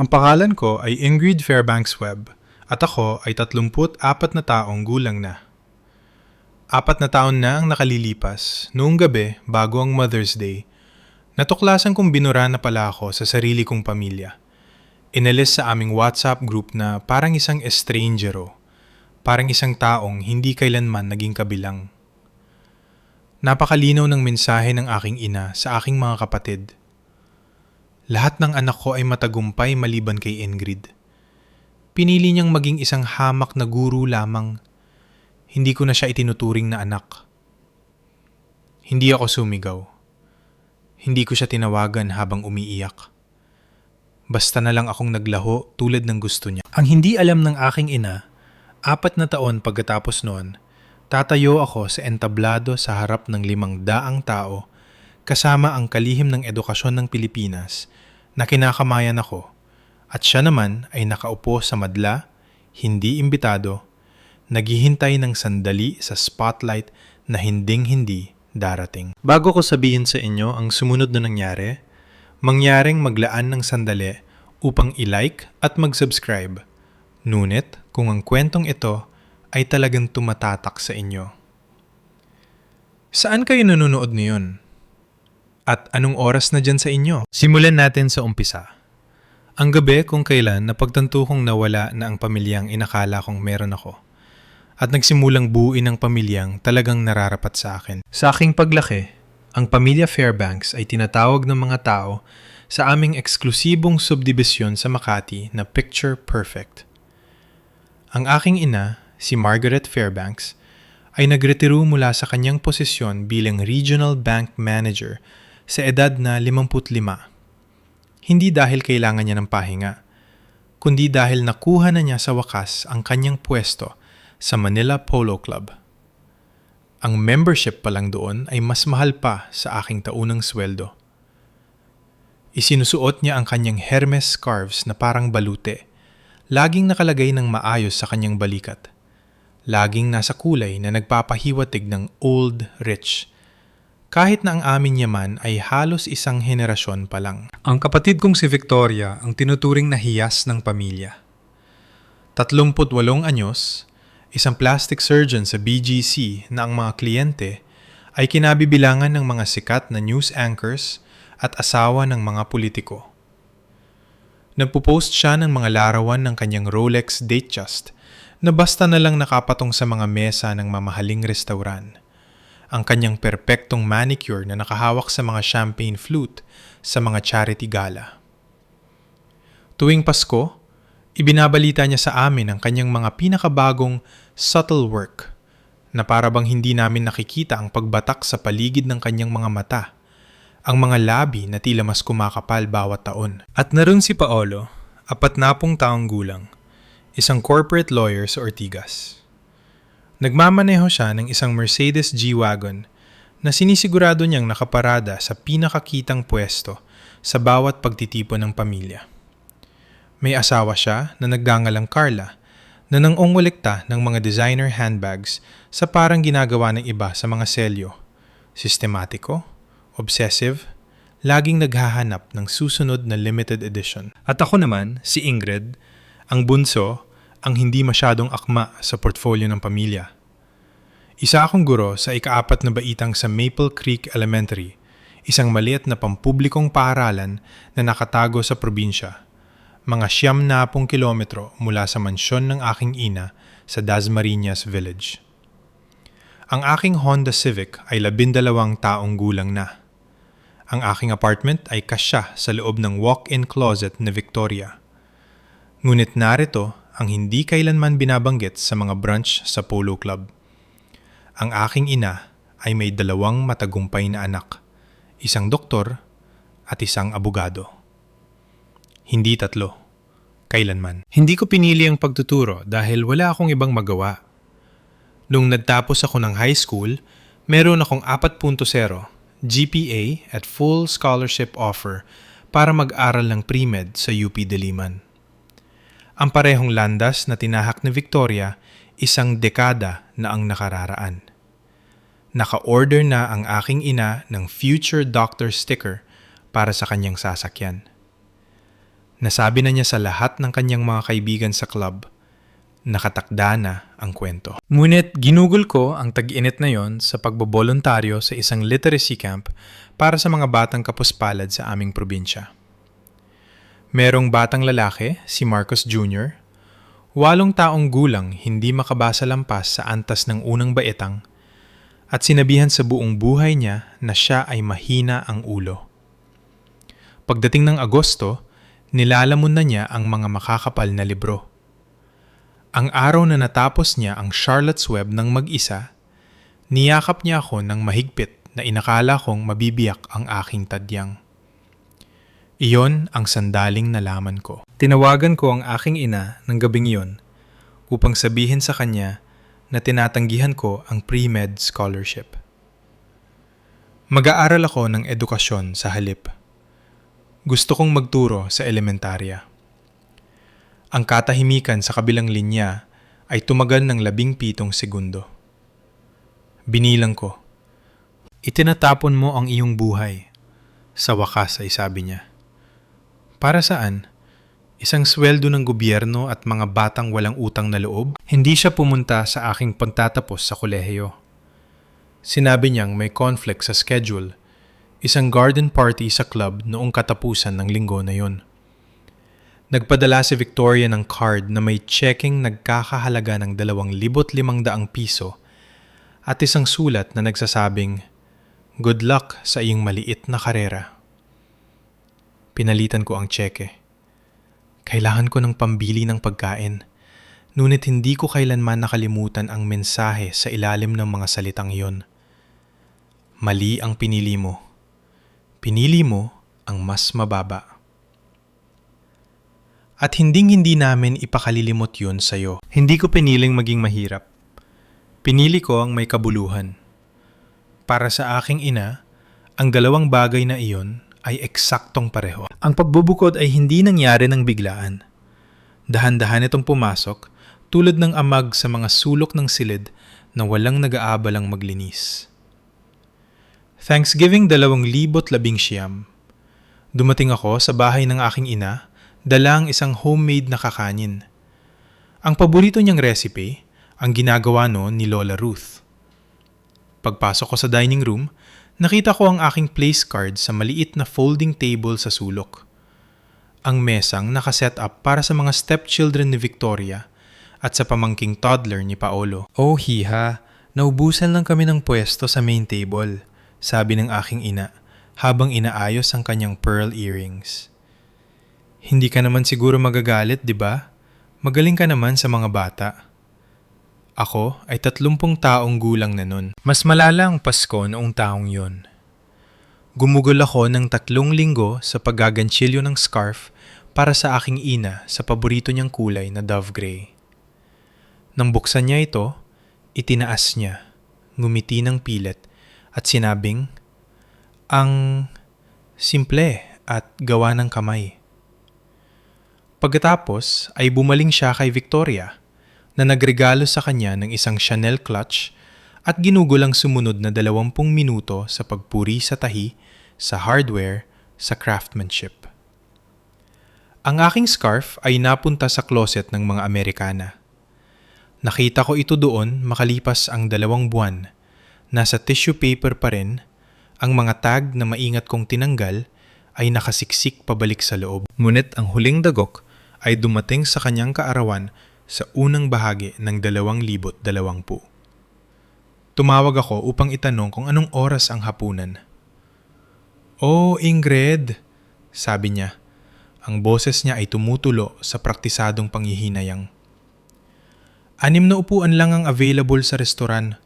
Ang pangalan ko ay Ingrid Fairbanks Webb at ako ay 34 na taong gulang na. 4 na taon na ang nakalilipas, noong gabi bago ang Mother's Day, natuklasan kong binura na pala ako sa sarili kong pamilya. Inalis sa aming WhatsApp group na parang isang estrangero, parang isang taong hindi kailanman naging kabilang. Napakalinaw ng mensahe ng aking ina sa aking mga kapatid. Lahat ng anak ko ay matagumpay maliban kay Ingrid. Pinili niyang maging isang hamak na guro lamang. Hindi ko na siya itinuturing na anak. Hindi ako sumigaw. Hindi ko siya tinawagan habang umiiyak. Basta na lang akong naglaho tulad ng gusto niya. Ang hindi alam ng aking ina, 4 na taon pagkatapos noon, tatayo ako sa entablado sa harap ng 500 tao kasama ang kalihim ng edukasyon ng Pilipinas na kinakamayan ako at siya naman ay nakaupo sa madla, hindi imbitado, naghihintay ng sandali sa spotlight na hinding-hindi darating. Bago ko sabihin sa inyo ang sumunod na nangyari, mangyaring maglaan ng sandali upang i-like at mag-subscribe. Ngunit kung ang kwentong ito ay talagang tumatatak sa inyo. Saan kayo nanonood ngayon? At anong oras na dyan sa inyo? Simulan natin sa umpisa. Ang gabi kung kailan napagtanto kong nawala na ang pamilyang inakala kong meron ako. At nagsimulang buuin ang pamilyang talagang nararapat sa akin. Sa aking paglaki, ang pamilya Fairbanks ay tinatawag ng mga tao sa aming eksklusibong subdibisyon sa Makati na Picture Perfect. Ang aking ina, si Margaret Fairbanks, ay nagretiro mula sa kanyang posisyon bilang Regional Bank Manager sa edad na 55. Hindi dahil kailangan niya ng pahinga, kundi dahil nakuha na niya sa wakas ang kanyang pwesto sa Manila Polo Club. Ang membership pa lang doon ay mas mahal pa sa aking taunang sweldo. Isinusuot niya ang kanyang Hermes scarves na parang balute. Laging nakalagay ng maayos sa kanyang balikat. Laging nasa kulay na nagpapahiwatig ng old rich. Kahit na ang amin yaman ay halos isang henerasyon pa lang. Ang kapatid kong si Victoria ang tinuturing na hiyas ng pamilya. 38 anyos, isang plastic surgeon sa BGC na ang mga kliyente ay kinabibilangan ng mga sikat na news anchors at asawa ng mga politiko. Nagpo-post siya ng mga larawan ng kanyang Rolex Datejust na basta na lang nakapatong sa mga mesa ng mamahaling restauran. Ang kanyang perpektong manicure na nakahawak sa mga champagne flute sa mga charity gala. Tuwing Pasko, ibinabalita niya sa amin ang kanyang mga pinakabagong subtle work na para bang hindi namin nakikita ang pagbatak sa paligid ng kanyang mga mata, ang mga labi na tila mas kumakapal bawat taon. At naroon si Paolo, 40 taong gulang, isang corporate lawyer sa Ortigas. Nagmamaneho siya ng isang Mercedes G-Wagon na sinisigurado niyang nakaparada sa pinakakitang pwesto sa bawat pagtitipon ng pamilya. May asawa siya na naggangalang Carla na nangongolekta ng mga designer handbags sa parang ginagawa ng iba sa mga selyo. Sistematiko, obsessive, laging naghahanap ng susunod na limited edition. At ako naman, si Ingrid, ang bunso, ang hindi masyadong akma sa portfolio ng pamilya. Isa akong guro sa ika-4 na baitang sa Maple Creek Elementary, isang maliit na pampublikong paaralan na nakatago sa probinsya. Mga 70 kilometro mula sa mansyon ng aking ina sa Dasmariñas Village. Ang aking Honda Civic ay 12 taong gulang na. Ang aking apartment ay kasya sa loob ng walk-in closet ni Victoria. Ngunit narito ang hindi kailanman binabanggit sa mga brunch sa Polo Club. Ang aking ina ay may 2 matagumpay na anak, isang doktor at isang abogado. Hindi 3, kailanman. Hindi ko pinili ang pagtuturo dahil wala akong ibang magawa. Nung nagtapos ako ng high school, meron akong 4.0 GPA at full scholarship offer para mag-aral ng pre-med sa UP Diliman. Ang parehong landas na tinahak ni Victoria, isang dekada na ang nakararaan. Naka-order na ang aking ina ng future doctor sticker para sa kanyang sasakyan. Nasabi na niya sa lahat ng kanyang mga kaibigan sa club. Nakatakda na ang kwento. Ngunit ginugol ko ang tag-init na yon sa pagbobolontaryo sa isang literacy camp para sa mga batang kapuspalad sa aming probinsya. Merong batang lalaki, si Marcos Jr., 8 taong gulang hindi makabasa lampas sa antas ng unang baitang at sinabihan sa buong buhay niya na siya ay mahina ang ulo. Pagdating ng Agosto, nilalamon na niya ang mga makakapal na libro. Ang araw na natapos niya ang Charlotte's Web ng mag-isa, niyakap niya ako ng mahigpit na inakala kong mabibiyak ang aking tadyang. Iyon ang sandaling nalaman ko. Tinawagan ko ang aking ina ng gabing iyon upang sabihin sa kanya na tinatanggihan ko ang pre-med scholarship. Mag-aaral ako ng edukasyon sa halip. Gusto kong magturo sa elementarya. Ang katahimikan sa kabilang linya ay tumagal ng 17 segundo. Binilang ko. Itinatapon mo ang iyong buhay. Sa wakas ay sabi niya. Para saan? Isang sweldo ng gobyerno at mga batang walang utang na loob? Hindi siya pumunta sa aking pagtatapos sa kolehiyo. Sinabi niyang may conflict sa schedule, isang garden party sa club noong katapusan ng linggo na yon. Nagpadala si Victoria ng card na may checking nagkakahalaga ng 2,500 piso at isang sulat na nagsasabing, "Good luck sa iyong maliit na karera." Pinalitan ko ang tseke. Kailangan ko ng pambili ng pagkain, ngunit hindi ko kailanman nakalimutan ang mensahe sa ilalim ng mga salitang iyon. Mali ang pinili mo. Pinili mo ang mas mababa. At hinding-hindi namin ipakalilimot yun sa'yo. Hindi ko piniling maging mahirap. Pinili ko ang may kabuluhan. Para sa aking ina, ang 2 bagay na iyon ay eksaktong pareho. Ang pagbubukod ay hindi nangyari ng biglaan. Dahan-dahan itong pumasok tulad ng amag sa mga sulok ng silid na walang nag-aabalang maglinis. Thanksgiving 2019, dumating ako sa bahay ng aking ina, dala ang isang homemade na kakanin. Ang paborito niyang recipe, ang ginagawa noon ni Lola Ruth. Pagpasok ko sa dining room, nakita ko ang aking place card sa maliit na folding table sa sulok. Ang mesang nakaset up para sa mga stepchildren ni Victoria at sa pamangking toddler ni Paolo. Oh hiha, naubusan lang kami ng pwesto sa main table, sabi ng aking ina habang inaayos ang kanyang pearl earrings. Hindi ka naman siguro magagalit, di ba? Magaling ka naman sa mga bata. Ako ay 30 taong gulang na nun. Mas malala ang Pasko noong taong yon. Gumugol ako ng 3 linggo sa paggaganchilyo ng scarf para sa aking ina sa paborito niyang kulay na dove gray. Nang buksan niya ito, itinaas niya, ngumiti ng pilit at sinabing, "Ang simple at gawa ng kamay." Pagkatapos ay bumaling siya kay Victoria na nagregalo sa kanya ng isang Chanel clutch at ginugulang sumunod na 20 minuto sa pagpuri sa tahi, sa hardware, sa craftsmanship. Ang aking scarf ay napunta sa closet ng mga Amerikana. Nakita ko ito doon makalipas ang 2 buwan. Nasa tissue paper pa rin, ang mga tag na maingat kong tinanggal ay nakasiksik pabalik sa loob. Ngunit ang huling dagok ay dumating sa kanyang kaarawan sa unang bahagi ng 2020. Tumawag ako upang itanong kung anong oras ang hapunan. "Oh, Ingrid," sabi niya. Ang boses niya ay tumutulo sa praktisadong panghihinayang. 6 na upuan lang ang available sa restoran.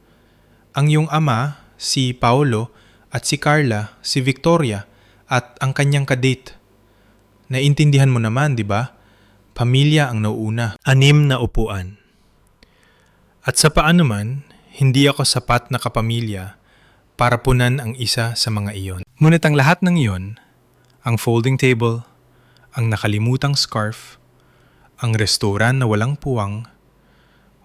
Ang iyong ama, si Paolo, at si Carla, si Victoria, at ang kanyang kadate. Naintindihan mo naman, di ba? Pamilya ang nauuna. 6 na upuan. At sa paano man, hindi ako sapat na kapamilya para punan ang isa sa mga iyon. Ngunit ang lahat ng iyon, ang folding table, ang nakalimutang scarf, ang restoran na walang puwang,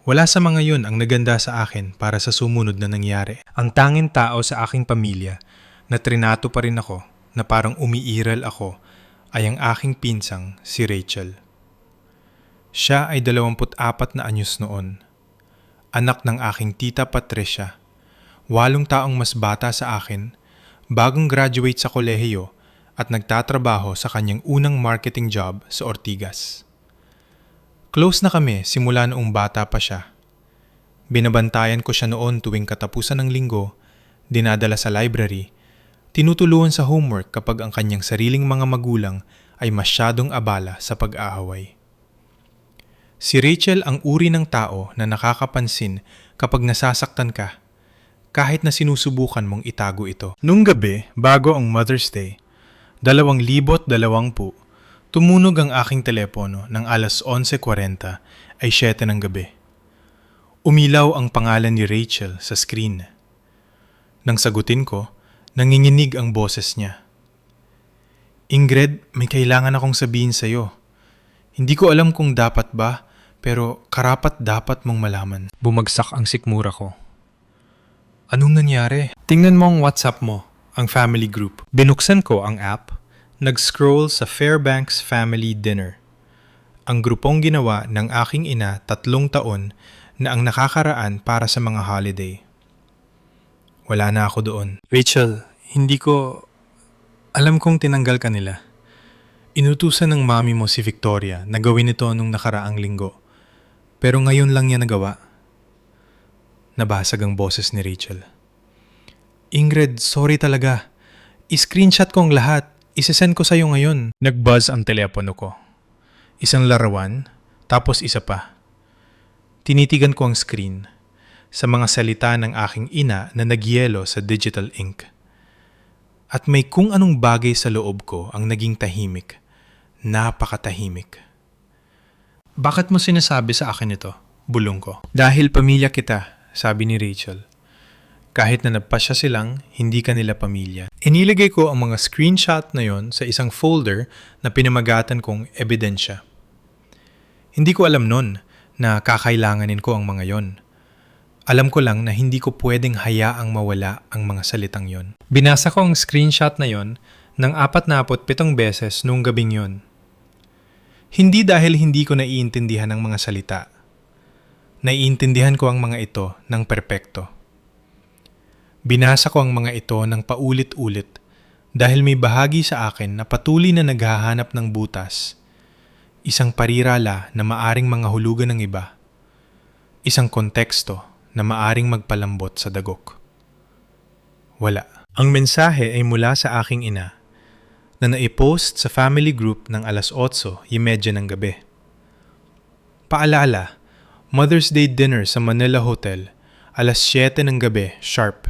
wala sa mga yun ang naganda sa akin para sa sumunod na nangyari. Ang tanging tao sa aking pamilya na trinato pa rin ako na parang umiiral ako ay ang aking pinsang si Rachel. Siya ay 24 na anyos noon. Anak ng aking tita Patricia, 8 taong mas bata sa akin, bagong graduate sa kolehiyo at nagtatrabaho sa kanyang unang marketing job sa Ortigas. Close na kami simula noong bata pa siya. Binabantayan ko siya noon tuwing katapusan ng linggo, dinadala sa library, tinutulungan sa homework kapag ang kanyang sariling mga magulang ay masyadong abala sa pag-aaway. Si Rachel ang uri ng tao na nakakapansin kapag nasasaktan ka, kahit na sinusubukan mong itago ito. Nung gabi, bago ang Mother's Day, 2020, tumunog ang aking telepono ng alas 11:40 ay 7 ng gabi. Umilaw ang pangalan ni Rachel sa screen. Nang sagutin ko, nanginginig ang boses niya. Ingrid, may kailangan akong sabihin sa'yo. Hindi ko alam kung dapat ba, pero karapat-dapat mong malaman. Bumagsak ang sikmura ko. Anong nangyari? Tingnan mo ang WhatsApp mo, ang family group. Binuksan ko ang app, nag-scroll sa Fairbanks Family Dinner. Ang grupong ginawa ng aking ina 3 taon na ang nakakaraan para sa mga holiday. Wala na ako doon. Rachel, hindi ko... Alam kong tinanggal ka nila. Inutusan ng mami mo si Victoria na gawin ito nung nakaraang linggo. Pero ngayon lang niya nagawa. Nabasag ang boses ni Rachel. Ingrid, sorry talaga. I-screenshot ko ang lahat. Isesend ko sa'yo ngayon. Nag-buzz ang telepono ko. Isang larawan, tapos isa pa. Tinitigan ko ang screen sa mga salita ng aking ina na nagyelo sa digital ink. At may kung anong bagay sa loob ko ang naging tahimik. Napakatahimik. Bakit mo sinasabi sa akin ito? Bulong ko. Dahil pamilya kita, sabi ni Rachel. Kahit na nagpasya silang, hindi kanila pamilya. Inilagay ko ang mga screenshot na yon sa isang folder na pinamagatan kong ebidensya. Hindi ko alam nun na kakailanganin ko ang mga yon. Alam ko lang na hindi ko pwedeng hayaang mawala ang mga salitang yon. Binasa ko ang screenshot na yon ng 47 beses noong gabing yon. Hindi dahil hindi ko naiintindihan ang mga salita. Naiintindihan ko ang mga ito ng perpekto. Binasa ko ang mga ito ng paulit-ulit dahil may bahagi sa akin na patuloy na naghahanap ng butas. Isang parirala na maaring mga hulugan ng iba. Isang konteksto na maaring magpalambot sa dagok. Wala. Ang mensahe ay mula sa aking ina na naipost sa family group ng alas 8:30 ng gabi. Paalala, Mother's Day dinner sa Manila Hotel, alas 7 ng gabi, sharp.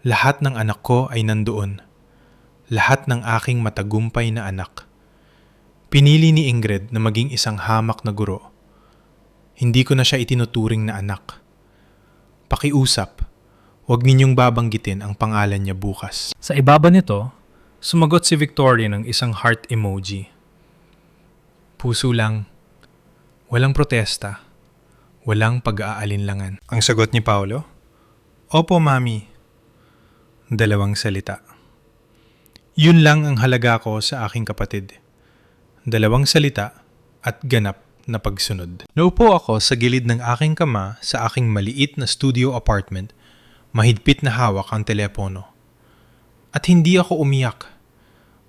Lahat ng anak ko ay nandoon. Lahat ng aking matagumpay na anak. Pinili ni Ingrid na maging isang hamak na guro. Hindi ko na siya itinuturing na anak. Pakiusap, huwag ninyong babanggitin ang pangalan niya bukas. Sa ibaba nito, sumagot si Victoria ng isang heart emoji. Puso lang, walang protesta, walang pag-aalinlangan. Ang sagot ni Paolo, Opo, Mami. 2 salita. Yun lang ang halaga ko sa aking kapatid. 2 salita at ganap na pagsunod. Naupo ako sa gilid ng aking kama sa aking maliit na studio apartment, mahigpit na hawak ang telepono. At hindi ako umiyak.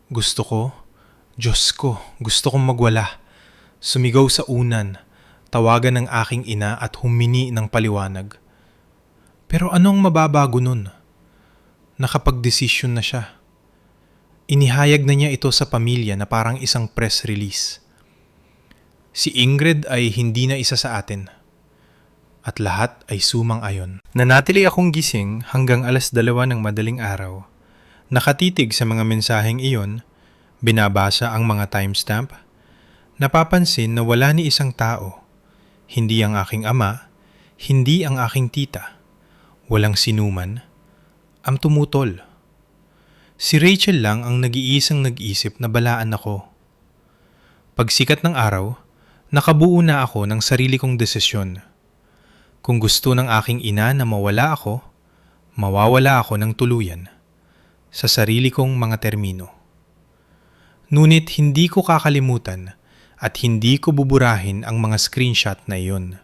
Gusto ko, Diyos ko, gusto kong magwala. Sumigaw sa unan, tawagan ng aking ina at humini ng paliwanag. Pero anong mababago nun? Nakapagdesisyon na siya. Inihayag na niya ito sa pamilya na parang isang press release. Si Ingrid ay hindi na isa sa atin. At lahat ay sumang-ayon. Nanatili akong gising hanggang alas 2 ng madaling araw. Nakatitig sa mga mensaheng iyon, binabasa ang mga timestamp, napapansin na wala ni isang tao. Hindi ang aking ama, hindi ang aking tita. Walang sinuman, ang tumutol. Si Rachel lang ang nag-iisang nag-isip na balaan ako. Pagsikat ng araw, nakabuo na ako ng sarili kong desisyon. Kung gusto ng aking ina na mawala ako, mawawala ako ng tuluyan. Sa sarili kong mga termino. Ngunit hindi ko kakalimutan at hindi ko buburahin ang mga screenshot na iyon.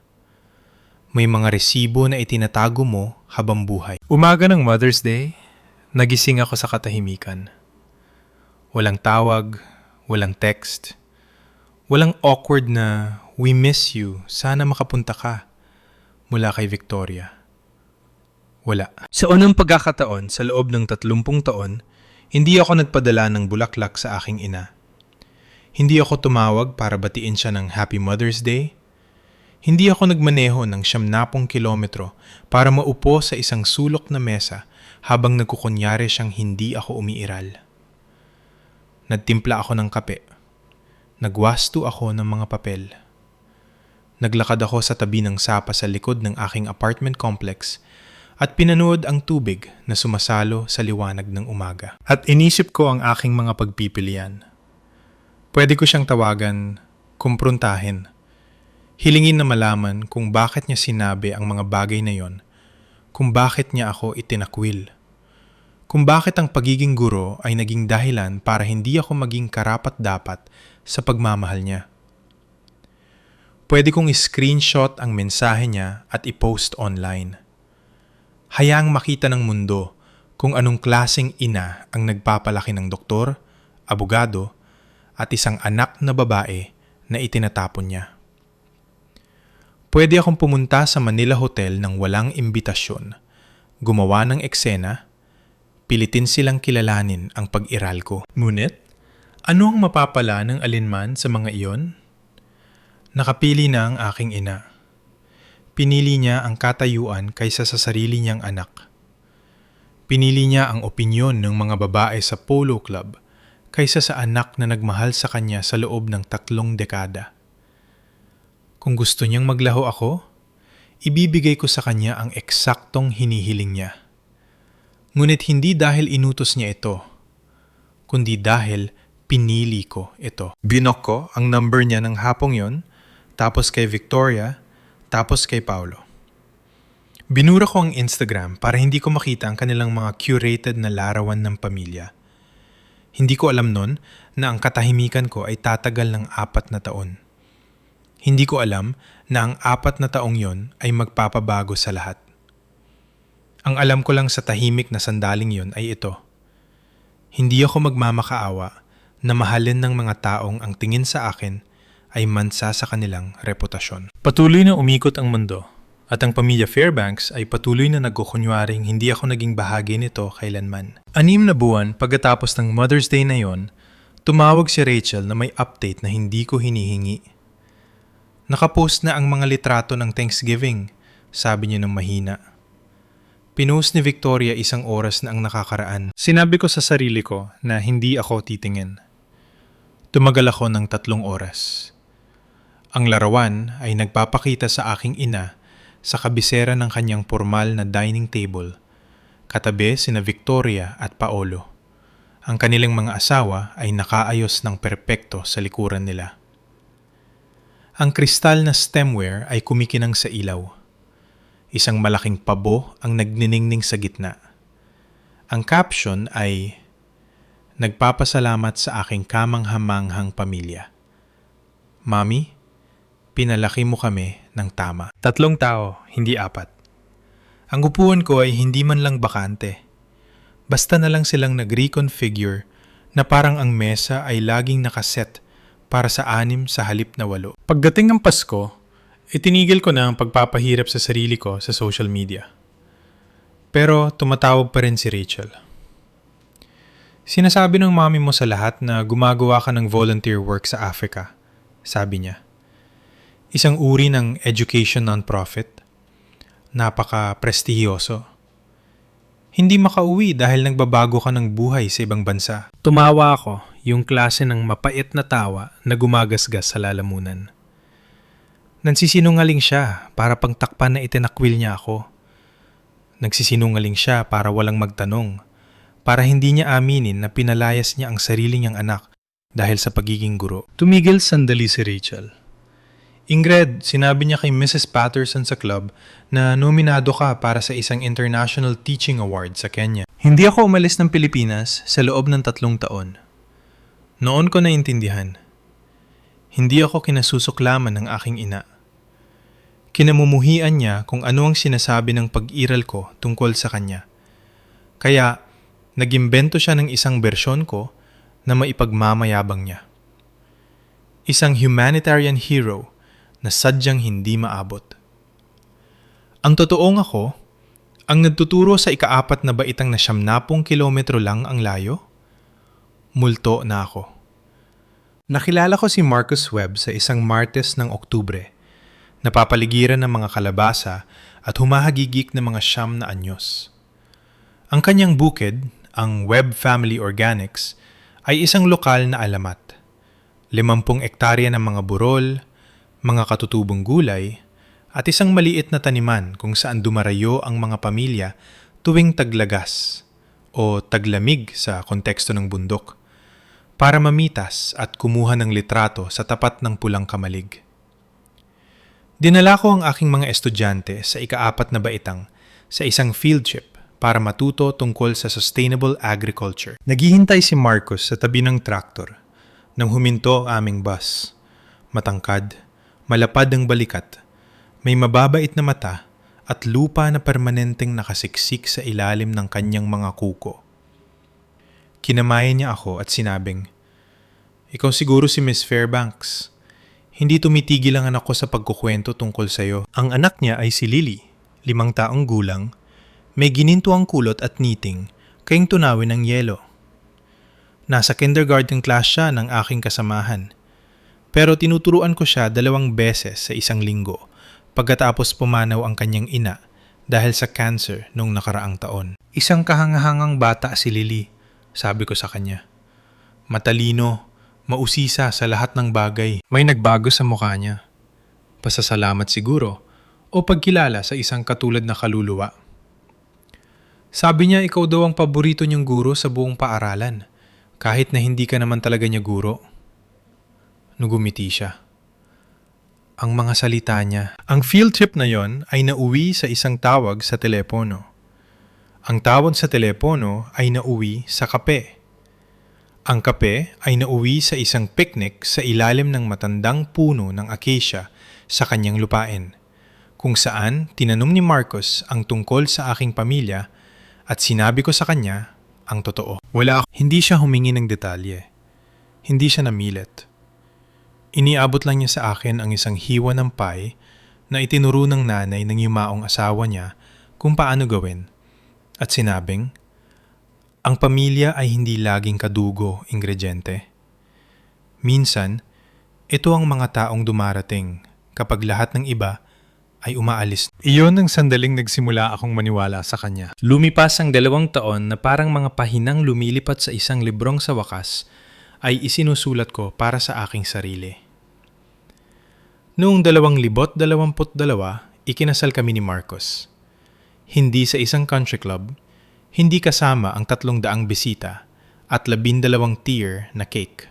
May mga resibo na itinatago mo habang buhay. Umaga ng Mother's Day, nagising ako sa katahimikan. Walang tawag, walang text, walang awkward na "we miss you, sana makapunta ka" mula kay Victoria. Wala. Sa unang pagkakataon sa loob ng 30 taon, hindi ako nagpadala ng bulaklak sa aking ina. Hindi ako tumawag para batiin siya ng Happy Mother's Day. Hindi ako nagmaneho ng 70 kilometro para maupo sa isang sulok na mesa habang nagkukunyari siyang hindi ako umiiral. Nagtimpla ako ng kape. Nagwasto ako ng mga papel. Naglakad ako sa tabi ng sapa sa likod ng aking apartment complex at pinanood ang tubig na sumasalo sa liwanag ng umaga. At inisip ko ang aking mga pagpipilian. Pwede ko siyang tawagan, kumprontahin. Hilingin na malaman kung bakit niya sinabi ang mga bagay na yon, kung bakit niya ako itinakwil, kung bakit ang pagiging guro ay naging dahilan para hindi ako maging karapat-dapat sa pagmamahal niya. Pwede kong i-screenshot ang mensahe niya at i-post online. Hayaang makita ng mundo kung anong klaseng ina ang nagpapalaki ng doktor, abogado, at isang anak na babae na itinatapon niya. Pwede akong pumunta sa Manila Hotel ng walang imbitasyon, gumawa ng eksena, pilitin silang kilalanin ang pag-iral ko. Ngunit, ano ang mapapala ng alinman sa mga iyon? Nakapili na ang aking ina. Pinili niya ang katayuan kaysa sa sarili niyang anak. Pinili niya ang opinyon ng mga babae sa polo club kaysa sa anak na nagmahal sa kanya sa loob ng 3 dekada. Kung gusto niyang maglaho ako, ibibigay ko sa kanya ang eksaktong hinihiling niya. Ngunit hindi dahil inutos niya ito, kundi dahil pinili ko ito. Binok ko ang number niya ng hapong yon, tapos kay Victoria, tapos kay Paulo. Binura ko ang Instagram para hindi ko makita ang kanilang mga curated na larawan ng pamilya. Hindi ko alam nun na ang katahimikan ko ay tatagal ng 4 na taon. Hindi ko alam na ang 4 na taong yon ay magpapabago sa lahat. Ang alam ko lang sa tahimik na sandaling yon ay ito. Hindi ako magmamakaawa na mahalin ng mga taong ang tingin sa akin ay mansa sa kanilang reputasyon. Patuloy na umikot ang mundo at ang pamilya Fairbanks ay patuloy na nagkukunwaring hindi ako naging bahagi nito kailanman. 6 na buwan pagkatapos ng Mother's Day na yon, tumawag si Rachel na may update na hindi ko hinihingi. Nakapost na ang mga litrato ng Thanksgiving, sabi niya ng mahina. Pinost ni Victoria 1 oras na ang nakakaraan. Sinabi ko sa sarili ko na hindi ako titingin. Tumagal ako ng 3 oras. Ang larawan ay nagpapakita sa aking ina sa kabisera ng kanyang formal na dining table, katabi sina Victoria at Paolo. Ang kanilang mga asawa ay nakaayos ng perpekto sa likuran nila. Ang kristal na stemware ay kumikinang sa ilaw. Isang malaking pabo ang nagniningning sa gitna. Ang caption ay, "Nagpapasalamat sa aking kamanghamanghang pamilya. Mami, pinalaki mo kami ng tama." 3 tao, hindi 4. Ang upuan ko ay hindi man lang bakante. Basta na lang silang nag-reconfigure na parang ang mesa ay laging nakaset para sa 6 sa halip na 8. Pagdating ng Pasko, itinigil ko na ang pagpapahirap sa sarili ko sa social media. Pero tumatawag pa rin si Rachel. "Sinasabi ng mami mo sa lahat na gumagawa ka ng volunteer work sa Africa," sabi niya. Isang uri ng education non-profit. Napaka-prestigiyoso. Hindi makauwi dahil nagbabago ka ng buhay sa ibang bansa. Tumawa ako, yung klase ng mapait na tawa na gumagasgas sa lalamunan. Nagsisinungaling siya para pangtakpan na itinakwil niya ako. Nagsisinungaling siya para walang magtanong, para hindi niya aminin na pinalayas niya ang sarili niyang anak dahil sa pagiging guro. Tumigil sandali si Rachel. "Ingrid, sinabi niya kay Mrs. Patterson sa club na nominado ka para sa isang International Teaching Award sa Kenya." Hindi ako umalis ng Pilipinas sa loob ng 3 taon. Noon ko naintindihan. Hindi ako kinasusuklaman ng aking ina. Kinamumuhian niya kung ano ang sinasabi ng pag-iral ko tungkol sa kanya. Kaya, nagimbento siya ng isang bersyon ko na maipagmamayabang niya. Isang humanitarian hero na sadyang hindi maabot. Ang totoong ako, ang nagtuturo sa ika-4 na baitang na 70 kilometro lang ang layo, multo na ako. Nakilala ko si Marcus Webb sa isang Martes ng Oktubre, napapaligiran ng mga kalabasa at humahagigik ng mga 9 na anyos. Ang kanyang bukid, ang Webb Family Organics, ay isang lokal na alamat. 50 ektarya ng mga burol, mga katutubong gulay, at isang maliit na taniman kung saan dumarayo ang mga pamilya tuwing taglagas o taglamig sa konteksto ng bundok para mamitas at kumuha ng litrato sa tapat ng pulang kamalig. Dinala ko ang aking mga estudyante sa ika-4 na baitang sa isang field trip para matuto tungkol sa sustainable agriculture. Naghihintay si Marcus sa tabi ng traktor nang huminto ang aming bus. Matangkad, malapad ang balikat, may mababait na mata at lupa na permanenteng nakasiksik sa ilalim ng kanyang mga kuko. Kinamayan niya ako at sinabing, "Ikaw siguro si Miss Fairbanks. Hindi tumitigil ang anak ko sa pagkukwento tungkol sa'yo." Ang anak niya ay si Lily, 5 taong gulang, may gininto ang kulot at knitting, kayong tunawin ng yelo. Nasa kindergarten class siya ng aking kasamahan. Pero tinuturuan ko siya 2 beses sa isang linggo pagkatapos pumanaw ang kanyang ina dahil sa cancer noong nakaraang taon. Isang kahangahangang bata si Lily, sabi ko sa kanya. Matalino, mausisa sa lahat ng bagay. May nagbago sa mukha niya. Pasasalamat siguro o pagkilala sa isang katulad na kaluluwa. Sabi niya ikaw daw ang paborito niyang guro sa buong paaralan, kahit na hindi ka naman talaga niya guro. Nugumiti siya. Ang mga salita niya. Ang field trip na yon ay nauwi sa isang tawag sa telepono. Ang tawag sa telepono ay nauwi sa kape. Ang kape ay nauwi sa isang picnic sa ilalim ng matandang puno ng acacia sa kanyang lupain, kung saan tinanong ni Marcus ang tungkol sa aking pamilya at sinabi ko sa kanya ang totoo. Hindi siya humingi ng detalye. Hindi siya namilit. Iniabot lang niya sa akin ang isang hiwa ng pie na itinuro ng nanay ng yumaong asawa niya kung paano gawin. At sinabing, ang pamilya ay hindi laging kadugo ingrediente. Minsan, ito ang mga taong dumarating kapag lahat ng iba ay umaalis. Iyon ang sandaling nagsimula akong maniwala sa kanya. Lumipas ang 2 taon na parang mga pahinang lumilipat sa isang librong sa wakas ay isinusulat ko para sa aking sarili. Noong 2022, ikinasal kami ni Marcos. Hindi sa isang country club, hindi kasama ang 300 bisita at 12 tier na cake.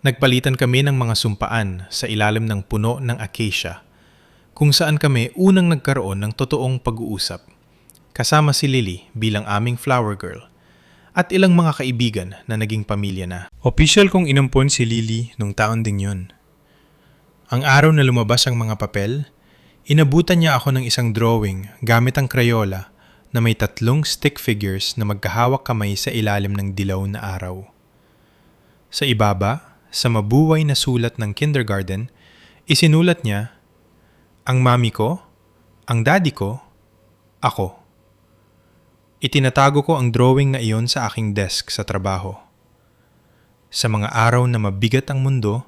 Nagpalitan kami ng mga sumpaan sa ilalim ng puno ng acacia, kung saan kami unang nagkaroon ng totoong pag-uusap, kasama si Lily bilang aming flower girl, at ilang mga kaibigan na naging pamilya na. Official kong inampon si Lily nung taon ding yun. Ang araw na lumabas ang mga papel, inabutan niya ako ng isang drawing gamit ang Crayola na may 3 stick figures na magkahawak kamay sa ilalim ng dilaw na araw. Sa ibaba, sa mabuway na sulat ng kindergarten, isinulat niya, ang mami ko, ang daddy ko, ako. Itinatago ko ang drawing na iyon sa aking desk sa trabaho. Sa mga araw na mabigat ang mundo,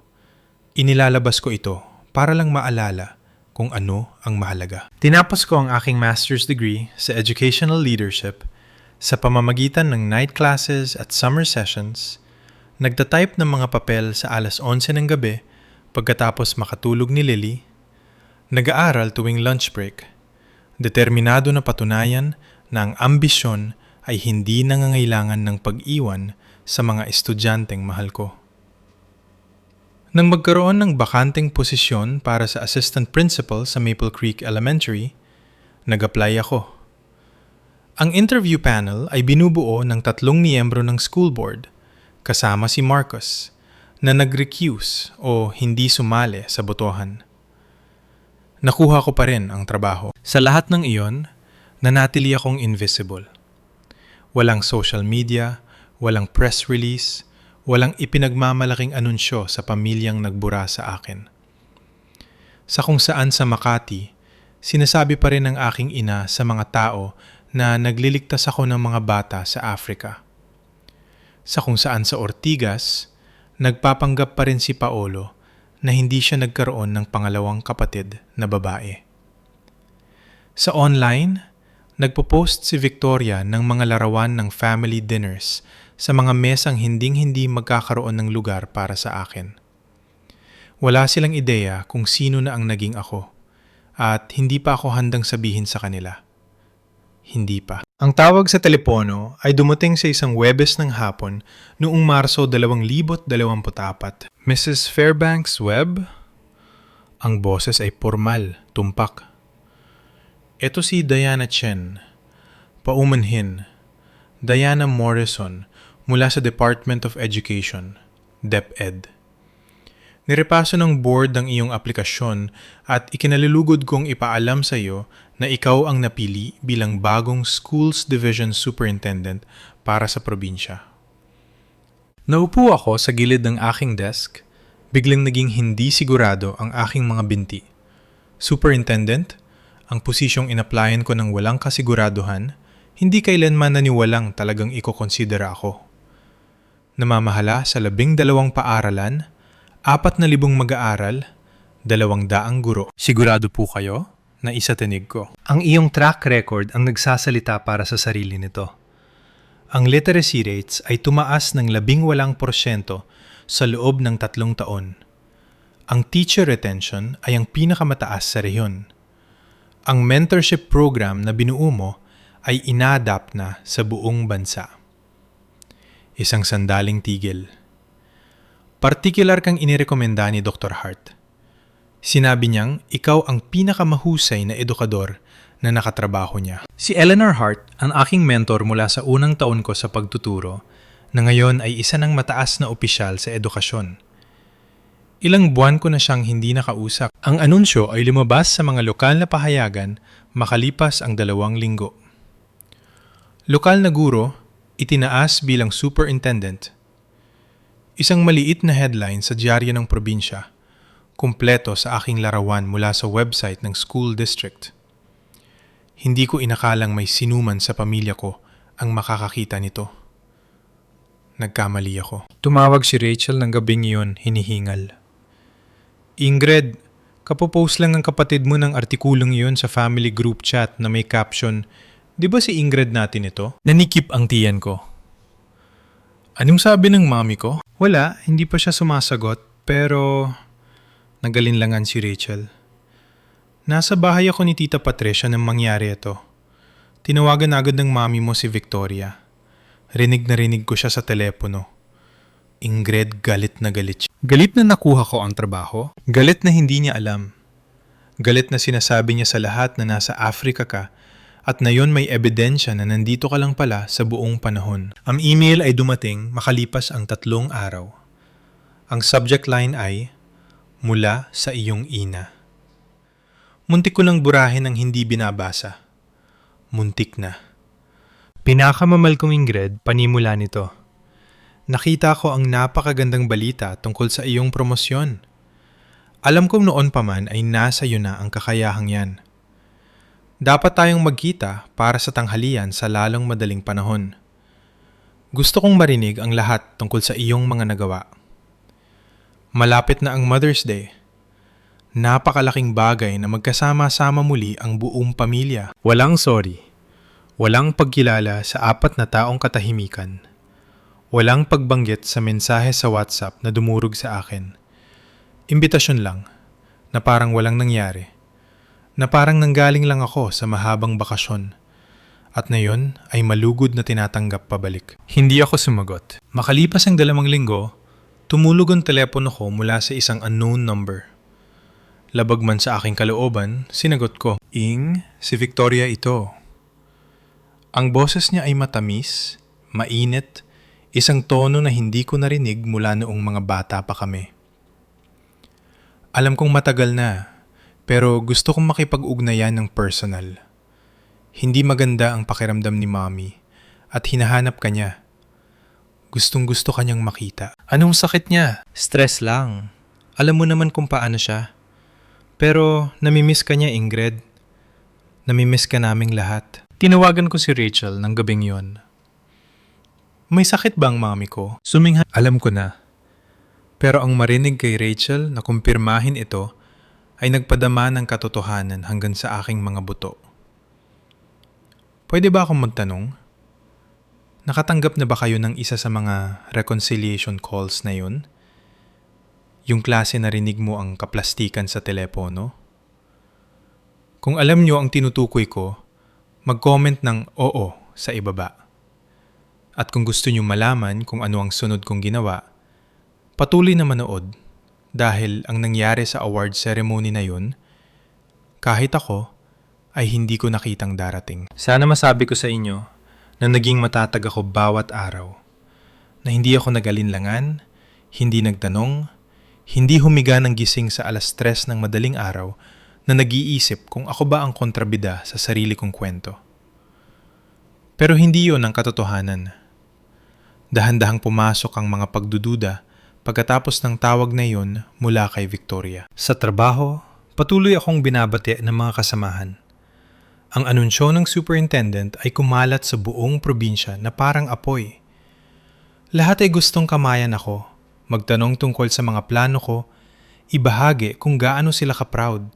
inilalabas ko ito para lang maalala kung ano ang mahalaga. Tinapos ko ang aking master's degree sa educational leadership sa pamamagitan ng night classes at summer sessions, nagtatype ng mga papel sa 11:00 ng gabi pagkatapos makatulog ni Lily, nag-aaral tuwing lunch break, determinado na patunayan na ang ambisyon ay hindi nangangailangan ng pag-iwan sa mga estudyanteng mahal ko. Nang magkaroon ng bakanteng posisyon para sa assistant principal sa Maple Creek Elementary, nag-apply ako. Ang interview panel ay binubuo ng 3 miyembro ng school board, kasama si Marcos, na nag-recuse o hindi sumali sa botohan. Nakuha ko pa rin ang trabaho. Sa lahat ng iyon, nanatili akong invisible. Walang social media, walang press release, walang ipinagmamalaking anunsyo sa pamilyang nagbura sa akin. Sa kung saan sa Makati, sinasabi pa rin ng aking ina sa mga tao na nagliligtas ako ng mga bata sa Africa. Sa kung saan sa Ortigas, nagpapanggap pa rin si Paolo na hindi siya nagkaroon ng pangalawang kapatid na babae. Sa online, nagpo-post si Victoria ng mga larawan ng family dinners sa mga mesang hinding-hindi magkakaroon ng lugar para sa akin. Wala silang ideya kung sino na ang naging ako at hindi pa ako handang sabihin sa kanila. Hindi pa. Ang tawag sa telepono ay dumating sa isang Huwebes ng hapon noong Marso 2024. Mrs. Fairbanks Webb? Ang boses ay formal, tumpak. Ito si Diana Chen. Paumanhin. Diana Morrison mula sa Department of Education, DepEd. Nirepaso ng board ang iyong aplikasyon at ikinalulugod kong ipaalam sa iyo na ikaw ang napili bilang bagong Schools Division Superintendent para sa probinsya. Naupo ako sa gilid ng aking desk, biglang naging hindi sigurado ang aking mga binti. Superintendent, ang posisyong in-applyan ko ng walang kasiguraduhan, hindi kailanman naniwalang talagang iko-considera ako. Namamahala sa 12 paaralan, 4,000 mag-aaral, 200 guro. Sigurado po kayo na isatinig ko? Ang iyong track record ang nagsasalita para sa sarili nito. Ang literacy rates ay tumaas ng 18% sa loob ng 3 taon. Ang teacher retention ay ang pinakamataas sa rehiyon. Ang mentorship program na binuo mo ay ina-adapt na sa buong bansa. Isang sandaling tigil. Partikular kang inirekomenda ni Dr. Hart. Sinabi niyang ikaw ang pinakamahusay na edukador na nakatrabaho niya. Si Eleanor Hart, ang aking mentor mula sa unang taon ko sa pagtuturo, na ngayon ay isa ng mataas na opisyal sa edukasyon. Ilang buwan ko na siyang hindi nakausap. Ang anunsyo ay lumabas sa mga lokal na pahayagan makalipas ang 2 linggo. Lokal na guro, itinaas bilang superintendent. Isang maliit na headline sa dyaryo ng probinsya, kumpleto sa aking larawan mula sa website ng school district. Hindi ko inakalang may sinuman sa pamilya ko ang makakakita nito. Nagkamali ako. Tumawag si Rachel ng gabing iyon, hinihingal. Ingrid, kapopost lang ang kapatid mo ng artikulong iyon sa family group chat na may caption, "Di ba si Ingrid natin ito?" Nanikip ang tiyan ko. Anong sabi ng mami ko? Wala, hindi pa siya sumasagot, pero nagalinlangan si Rachel. Nasa bahay ako ni Tita Patricia nang mangyari ito. Tinawagan agad ng mami mo si Victoria. Rinig na rinig ko siya sa telepono. Ingrid, galit na galit siya. Galit na nakuha ko ang trabaho? Galit na hindi niya alam. Galit na sinasabi niya sa lahat na nasa Africa ka at na yon may ebidensya na nandito ka lang pala sa buong panahon. Ang email ay dumating makalipas ang 3 araw. Ang subject line ay, "Mula sa iyong ina." Muntik ko nang burahin ang hindi binabasa. Muntik na. Pinakamamal kong Ingrid, panimula nito. Nakita ko ang napakagandang balita tungkol sa iyong promosyon. Alam kong noon pa man ay nasa iyo na ang kakayahang yan. Dapat tayong magkita para sa tanghalian sa lalong madaling panahon. Gusto kong marinig ang lahat tungkol sa iyong mga nagawa. Malapit na ang Mother's Day. Napakalaking bagay na magkasama-sama muli ang buong pamilya. Walang sorry. Walang pagkilala sa 4 na taong katahimikan. Walang pagbanggit sa mensahe sa WhatsApp na dumurog sa akin. Imbitasyon lang, na parang walang nangyari. Na parang nanggaling lang ako sa mahabang bakasyon. At na yun ay malugod na tinatanggap pabalik. Hindi ako sumagot. Makalipas ang 2 linggo, tumulog ang telepono ko mula sa isang unknown number. Labag man sa aking kalooban, sinagot ko, "Ing, si Victoria ito." Ang boses niya ay matamis, mainit, Isang tono na hindi ko narinig mula noong mga bata pa kami. Alam kong matagal na, pero gusto kong makipag-ugnayan ng personal. Hindi maganda ang pakiramdam ni Mommy at hinahanap ka niya. Gustong-gusto kanyang makita. Anong sakit niya? Stress lang. Alam mo naman kung paano siya. Pero namimiss ka niya, Ingrid. Namimiss ka naming lahat. Tinawagan ko si Rachel ng gabing yon. May sakit ba ang mami ko? Sumingha. Alam ko na. Pero ang marinig kay Rachel na kumpirmahin ito ay nagpadama ng katotohanan hanggang sa aking mga buto. Pwede ba akong magtanong? Nakatanggap na ba kayo ng isa sa mga reconciliation calls na yun? Yung klase na rinig mo ang kaplastikan sa telepono? Kung alam nyo ang tinutukoy ko, mag-comment ng oo sa ibaba. At kung gusto nyo malaman kung ano ang sunod kong ginawa, patuloy na manood dahil ang nangyari sa award ceremony na yun, kahit ako, ay hindi ko nakitang darating. Sana masabi ko sa inyo na naging matatag ako bawat araw, na hindi ako nag-alinlangan, hindi nagtanong, hindi humiga ng gising sa 3:00 ng madaling araw na nag-iisip kung ako ba ang kontrabida sa sarili kong kwento. Pero hindi yon ang katotohanan. Dahan-dahang pumasok ang mga pagdududa pagkatapos ng tawag na yon mula kay Victoria. Sa trabaho, patuloy akong binabati ng mga kasamahan. Ang anunsyo ng superintendent ay kumalat sa buong probinsya na parang apoy. Lahat ay gustong kamayan ako, magtanong tungkol sa mga plano ko, ibahagi kung gaano sila ka-proud.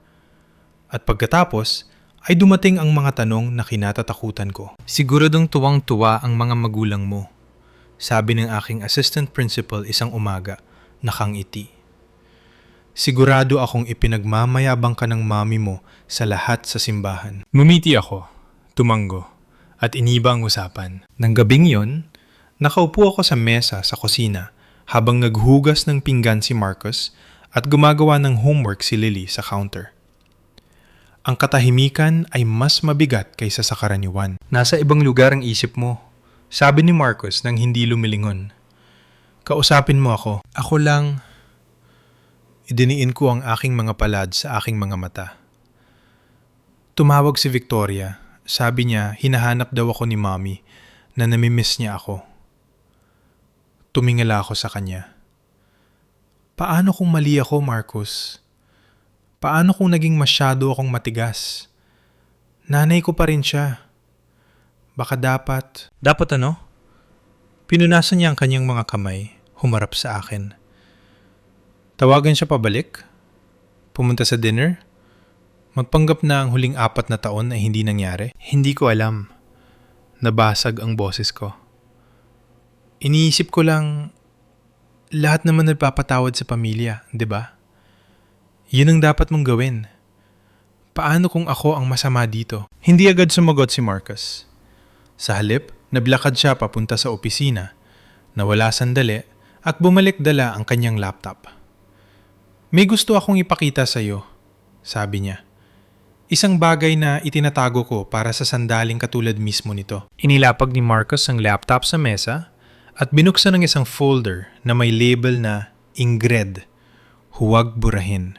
At pagkatapos, ay dumating ang mga tanong na kinatatakutan ko. Siguradong tuwang-tuwa ang mga magulang mo. Sabi ng aking assistant principal isang umaga, nakangiti. Sigurado akong ipinagmamayabang ka ng mami mo sa lahat sa simbahan. Mumiti ako, tumango, at iniba ang usapan. Nang gabing yon, nakaupo ako sa mesa sa kusina habang naghugas ng pinggan si Marcus at gumagawa ng homework si Lily sa counter. Ang katahimikan ay mas mabigat kaysa sa karaniwan. Nasa ibang lugar ang isip mo. Sabi ni Marcus nang hindi lumilingon. Kausapin mo ako. Ako lang. Idiniin ko ang aking mga palad sa aking mga mata. Tumawag si Victoria. Sabi niya hinahanap daw ako ni Mommy na namimiss niya ako. Tumingala ako sa kanya. Paano kung mali ako, Marcus? Paano kung naging masyado akong matigas? Nanay ko pa rin siya. Baka dapat... Dapat ano? Pinunasan niya ang kanyang mga kamay, humarap sa akin. Tawagan siya pabalik? Pumunta sa dinner? Magpanggap na ang huling 4 na taon ay hindi nangyari? Hindi ko alam. Nabasag ang boses ko. Iniisip ko lang, lahat naman nagpapatawad sa pamilya, di ba? Yun ang dapat mong gawin. Paano kung ako ang masama dito? Hindi agad sumagot si Marcus. Sa halip, naglakad siya papunta sa opisina, nawala sandali at bumalik dala ang kanyang laptop. May gusto akong ipakita sa iyo, sabi niya. Isang bagay na itinatago ko para sa sandaling katulad mismo nito. Inilapag ni Marcus ang laptop sa mesa at binuksan ng isang folder na may label na Ingrid, huwag burahin.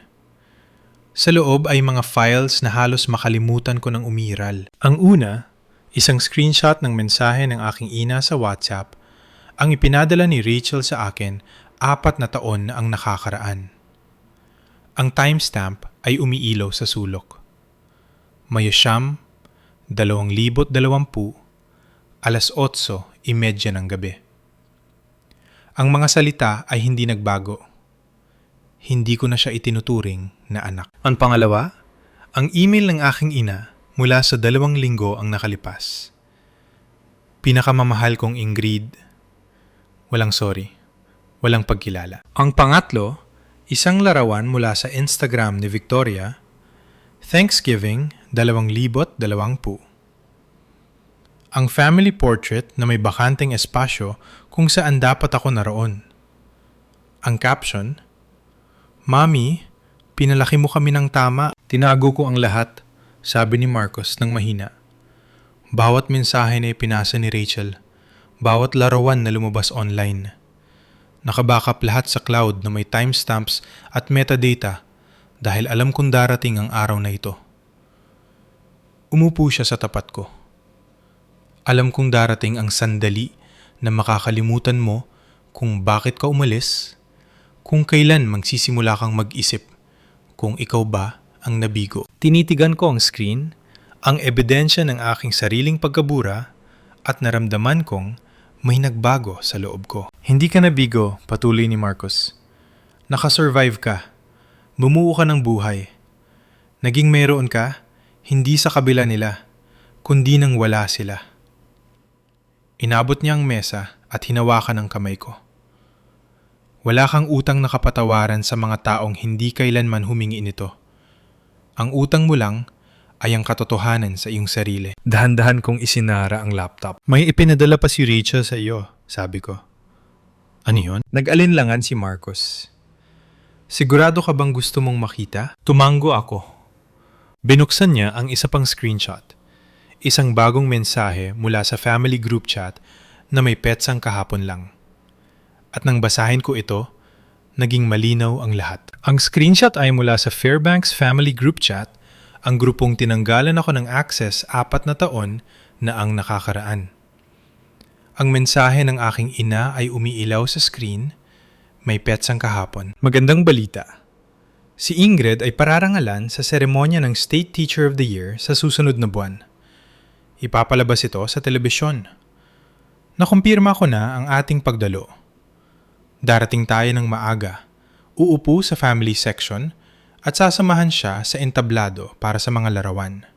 Sa loob ay mga files na halos makalimutan ko ng umiral. Ang una, isang screenshot ng mensahe ng aking ina sa WhatsApp ang ipinadala ni Rachel sa akin 4 na taon na ang nakakaraan. Ang timestamp ay umiilaw sa sulok. Mayo-siyam, 2020, 8:30 ng gabi. Ang mga salita ay hindi nagbago. Hindi ko na siya itinuturing na anak. Ang pangalawa, ang email ng aking ina mula sa 2 linggo ang nakalipas. Pinakamamahal kong Ingrid, walang sorry, walang pagkilala. Ang pangatlo, isang larawan mula sa Instagram ni Victoria, Thanksgiving 2020. Ang family portrait na may bakanteng espasyo kung saan dapat ako naroon. Ang caption, Mommy, pinalaki mo kami ng tama. Tinago ko ang lahat, sabi ni Marcus ng mahina. Bawat mensahe na ipinasa ni Rachel, bawat larawan na lumabas online. Nakabackup lahat sa cloud na may timestamps at metadata dahil alam kong darating ang araw na ito. Umupo siya sa tapat ko. Alam kong darating ang sandali na makakalimutan mo kung bakit ka umalis, kung kailan magsisimula kang mag-isip kung ikaw ba ang nabigo. Tinitigan ko ang screen, ang ebidensya ng aking sariling pagkabura at naramdaman kong may nagbago sa loob ko. Hindi ka nabigo, patuloy ni Marcos. Nakasurvive ka. Bumuo ka ng buhay. Naging mayroon ka, hindi sa kabila nila, kundi nang wala sila. Inabot niya ang mesa at hinawakan ang kamay ko. Wala kang utang na kapatawaran sa mga taong hindi kailanman humingi nito. Ang utang mo lang ay ang katotohanan sa iyong sarili. Dahan-dahan kong isinara ang laptop. May ipinadala pa si Rachel sa iyo, sabi ko. Ano yun? Nag-alinlangan si Marcos. Sigurado ka bang gusto mong makita? Tumango ako. Binuksan niya ang isa pang screenshot. Isang bagong mensahe mula sa family group chat na may petsang kahapon lang. At nang basahin ko ito, naging malinaw ang lahat. Ang screenshot ay mula sa Fairbanks Family Group Chat, ang grupong tinanggalan ako ng access 4 na taon na ang nakakaraan. Ang mensahe ng aking ina ay umiilaw sa screen, may petsang kahapon. Magandang balita. Si Ingrid ay pararangalan sa seremonya ng State Teacher of the Year sa susunod na buwan. Ipapalabas ito sa telebisyon. Nakumpirma ko na ang ating pagdalo. Darating tayo ng maaga, uupo sa family section at sasamahan siya sa entablado para sa mga larawan.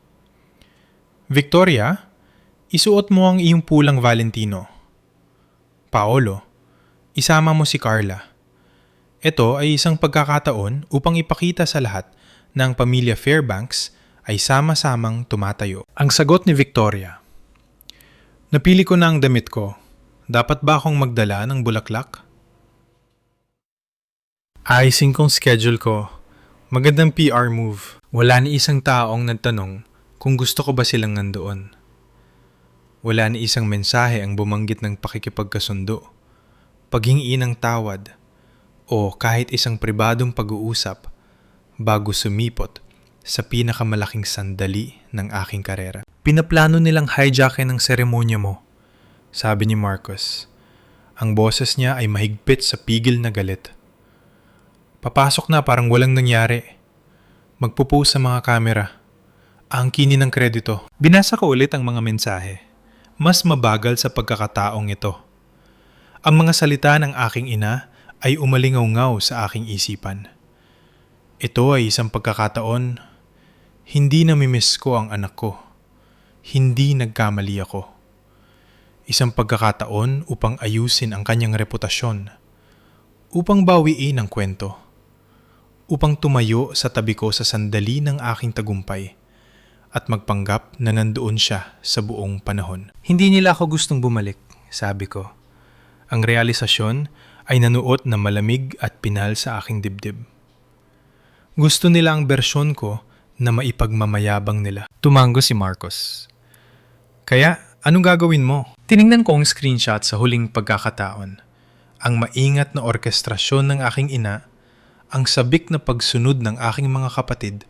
Victoria, isuot mo ang iyong pulang Valentino. Paolo, isama mo si Carla. Ito ay isang pagkakataon upang ipakita sa lahat na ang pamilya Fairbanks ay sama-samang tumatayo. Ang sagot ni Victoria. Napili ko na ang damit ko. Dapat ba akong magdala ng bulaklak? Ayusin kong schedule ko. Magandang PR move. Wala ni isang taong nagtanong kung gusto ko ba silang nandoon. Wala ni isang mensahe ang bumanggit ng pakikipagkasundo, paghingi ng tawad, o kahit isang pribadong pag-uusap bago sumipot sa pinakamalaking sandali ng aking karera. Pinaplano nilang hijackin ang seremonya mo, sabi ni Marcos. Ang boses niya ay mahigpit sa pigil na galit. Papasok na parang walang nangyari. Magpo-post sa mga kamera. Angkinin ng kredito. Binasa ko ulit ang mga mensahe. Mas mabagal sa pagkakataong ito. Ang mga salita ng aking ina ay umalingaw-ngaw sa aking isipan. Ito ay isang pagkakataon. Hindi namimiss ko ang anak ko. Hindi nagkamali ako. Isang pagkakataon upang ayusin ang kanyang reputasyon. Upang bawiin ang kwento. Upang tumayo sa tabi ko sa sandali ng aking tagumpay at magpanggap na nandoon siya sa buong panahon. Hindi nila ako gustong bumalik, sabi ko. Ang realisasyon ay nanuot na malamig at pinal sa aking dibdib. Gusto nila ang bersyon ko na maipagmamayabang nila. Tumango si Marcos. Kaya, anong gagawin mo? Tiningnan ko ang screenshot sa huling pagkakataon. Ang maingat na orkestrasyon ng aking ina, ang sabik na pagsunod ng aking mga kapatid,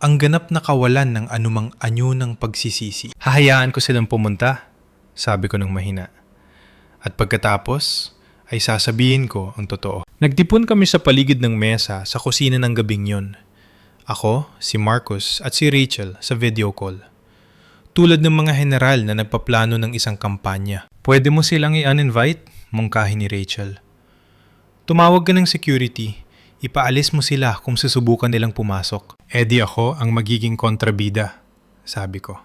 ang ganap na kawalan ng anumang anyo ng pagsisisi. Hahayaan ko silang pumunta, sabi ko ng mahina. At pagkatapos, ay sasabihin ko ang totoo. Nagtipon kami sa paligid ng mesa sa kusina ng gabing yon. Ako, si Marcos at si Rachel sa video call. Tulad ng mga general na nagpaplano ng isang kampanya. Pwede mo silang i-uninvite, mungkahi ni Rachel. Tumawag ka ng security. Ipaalis mo sila kung susubukan nilang pumasok. Di ako ang magiging kontrabida, sabi ko.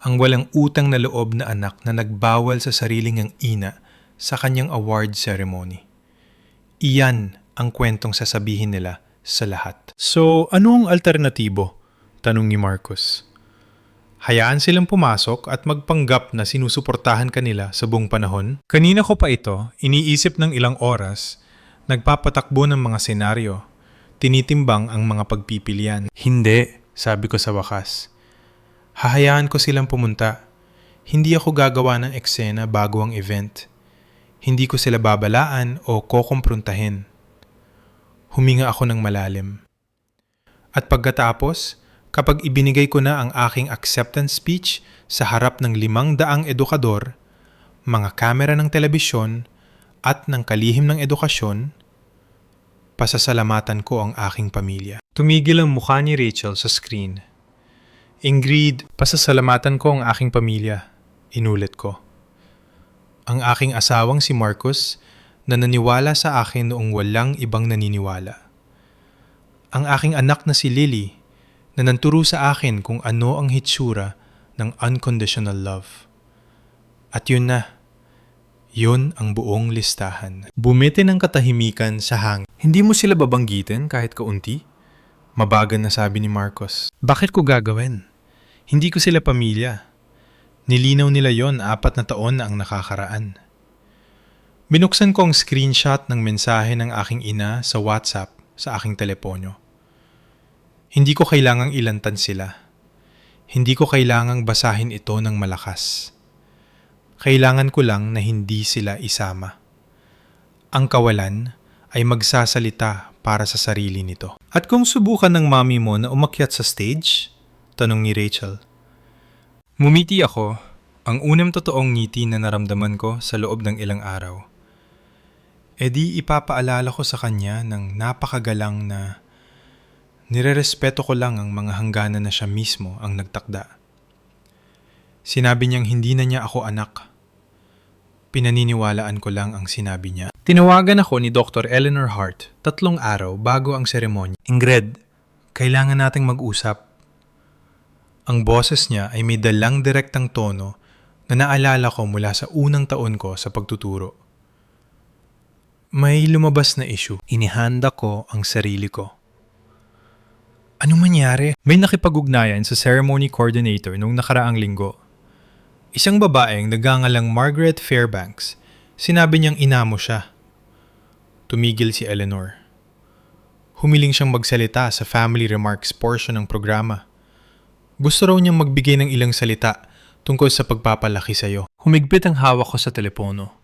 Ang walang utang na loob na anak na nagbawal sa sariling ang ina sa kanyang award ceremony. Iyan ang kwentong sasabihin nila sa lahat. So, ano ang alternatibo? Tanong ni Marcos. Hayaan silang pumasok at magpanggap na sinusuportahan kanila sa buong panahon? Kanina ko pa ito, iniisip ng ilang oras. Nagpapatakbo ng mga senaryo, tinitimbang ang mga pagpipilian. Hindi, sabi ko sa wakas. Hahayaan ko silang pumunta. Hindi ako gagawa ng eksena bago ang event. Hindi ko sila babalaan o kokomprontahin. Huminga ako ng malalim. At pagkatapos, kapag ibinigay ko na ang aking acceptance speech sa harap ng 500 edukador, mga kamera ng telebisyon at ng kalihim ng edukasyon, pasasalamatan ko ang aking pamilya. Tumigil ang mukha ni Rachel sa screen. Ingrid, pasasalamatan ko ang aking pamilya. Inulit ko. Ang aking asawang si Marcos na naniwala sa akin noong walang ibang naniniwala. Ang aking anak na si Lily na nanturo sa akin kung ano ang hitsura ng unconditional love. At yun na. Yun ang buong listahan. Bumiti ng katahimikan sa hangin. Hindi mo sila babanggitin kahit kaunti? Mabagal na sabi ni Marcos. Bakit ko gagawin? Hindi ko sila pamilya. Nilinaw nila yon 4 na taon na ang nakakaraan. Binuksan ko ang screenshot ng mensahe ng aking ina sa WhatsApp sa aking telepono. Hindi ko kailangang ilantan sila. Hindi ko kailangang basahin ito ng malakas. Kailangan ko lang na hindi sila isama. Ang kawalan ay magsasalita para sa sarili nito. At kung subukan ng mami mo na umakyat sa stage? Tanong ni Rachel. Mumiti ako, ang unang totoong ngiti na naramdaman ko sa loob ng ilang araw. E di ipapaalala ko sa kanya ng napakagalang na nirerespeto ko lang ang mga hangganan na siya mismo ang nagtakda. Sinabi niyang hindi na niya ako anak. Pinaniniwalaan ko lang ang sinabi niya. Tinawagan ako ni Dr. Eleanor Hart 3 araw bago ang seremonya. Ingrid, kailangan nating mag-usap. Ang boses niya ay may dalang direktang tono na naalala ko mula sa unang taon ko sa pagtuturo. May lumabas na issue. Inihanda ko ang sarili ko. Anong mangyari? May nakipag-ugnayan sa ceremony coordinator nung nakaraang linggo. Isang babaeng nagangalang Margaret Fairbanks. Sinabi niyang ina mo siya. Tumigil si Eleanor. Humiling siyang magsalita sa family remarks portion ng programa. Gusto raw niyang magbigay ng ilang salita tungkol sa pagpapalaki sa'yo. Humigpit ang hawak ko sa telepono.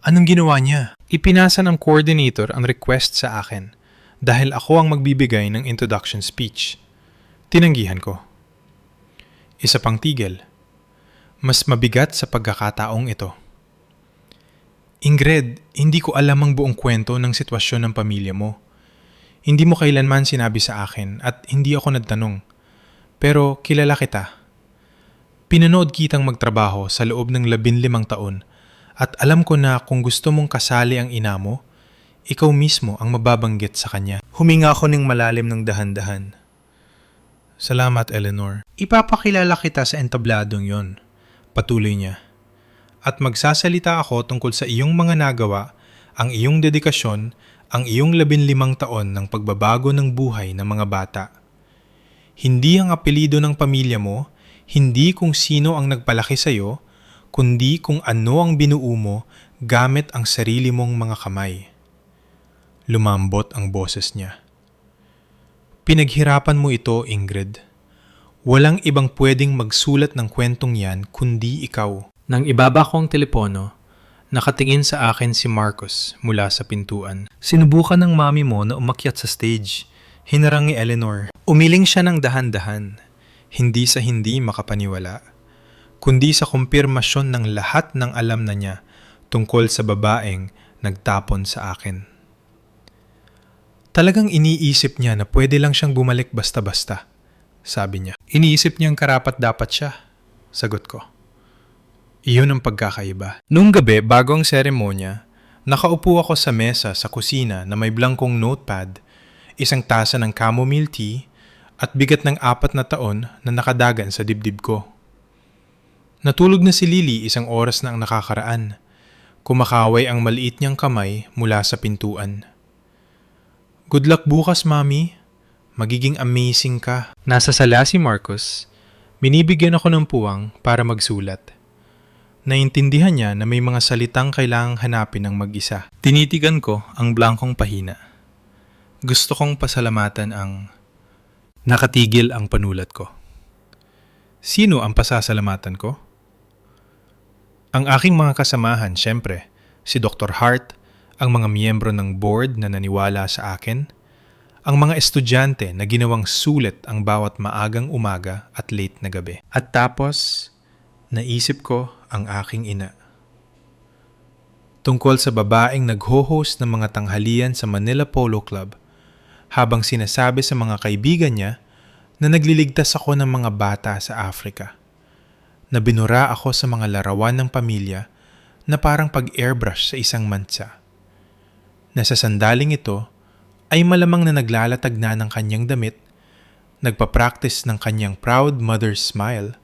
Anong ginawa niya? Ipinasa ng coordinator ang request sa akin dahil ako ang magbibigay ng introduction speech. Tinanggihan ko. Isa pang tigil. Mas mabigat sa pagkakataong ito. Ingrid, hindi ko alam ang buong kwento ng sitwasyon ng pamilya mo. Hindi mo kailanman sinabi sa akin at hindi ako nagtanong. Pero kilala kita. Pinanood kitang magtrabaho sa loob ng 15 taon at alam ko na kung gusto mong kasali ang ina mo, ikaw mismo ang mababanggit sa kanya. Huminga ako ng malalim ng dahan-dahan. Salamat, Eleanor. Ipapakilala kita sa entabladong yon, patuloy niya. At magsasalita ako tungkol sa iyong mga nagawa, ang iyong dedikasyon, ang iyong 15 taon ng pagbabago ng buhay ng mga bata. Hindi ang apelyido ng pamilya mo, hindi kung sino ang nagpalaki sa iyo, kundi kung ano ang binuo mo gamit ang sarili mong mga kamay. Lumambot ang boses niya. Pinaghirapan mo ito, Ingrid. Walang ibang pwedeng magsulat ng kwentong yan kundi ikaw. Nang ibaba ko ang telepono, nakatingin sa akin si Marcos mula sa pintuan. Sinubukan ng mami mo na umakyat sa stage. Hinarang ni Eleanor. Umiling siya ng dahan-dahan, hindi sa hindi makapaniwala, kundi sa kumpirmasyon ng lahat ng alam na niya tungkol sa babaeng nagtapon sa akin. Talagang iniisip niya na pwede lang siyang bumalik basta-basta, sabi niya. Iniisip niyang karapat-dapat siya, sagot ko. Iyon ang pagkakaiba. Noong gabi bago ang seremonya, nakaupo ako sa mesa sa kusina na may blankong notepad, isang tasa ng chamomile tea, at bigat ng 4 na taon na nakadagan sa dibdib ko. Natulog na si Lily 1 oras na ang nakakaraan. Kumakaway ang maliit niyang kamay mula sa pintuan. Good luck bukas, Mami. Magiging amazing ka. Nasa sala si Marcos. Binibigyan ako ng puwang para magsulat. Naintindihan niya na may mga salitang kailangang hanapin ng mag-isa. Tinitigan ko ang blankong pahina. Gusto kong pasalamatan ang... Nakatigil ang panulat ko. Sino ang pasasalamatan ko? Ang aking mga kasamahan, syempre, si Dr. Hart, ang mga miyembro ng board na naniwala sa akin, ang mga estudyante na ginawang sulit ang bawat maagang umaga at late na gabi. At tapos, naisip ko ang aking ina. Tungkol sa babaeng nagho-host ng mga tanghalian sa Manila Polo Club habang sinasabi sa mga kaibigan niya na nagliligtas ako ng mga bata sa Africa. Na binura ako sa mga larawan ng pamilya na parang pag-airbrush sa isang mansa. Na sa sandaling ito ay malamang na naglalatag na ng kanyang damit, nagpa-practice ng kanyang proud mother's smile,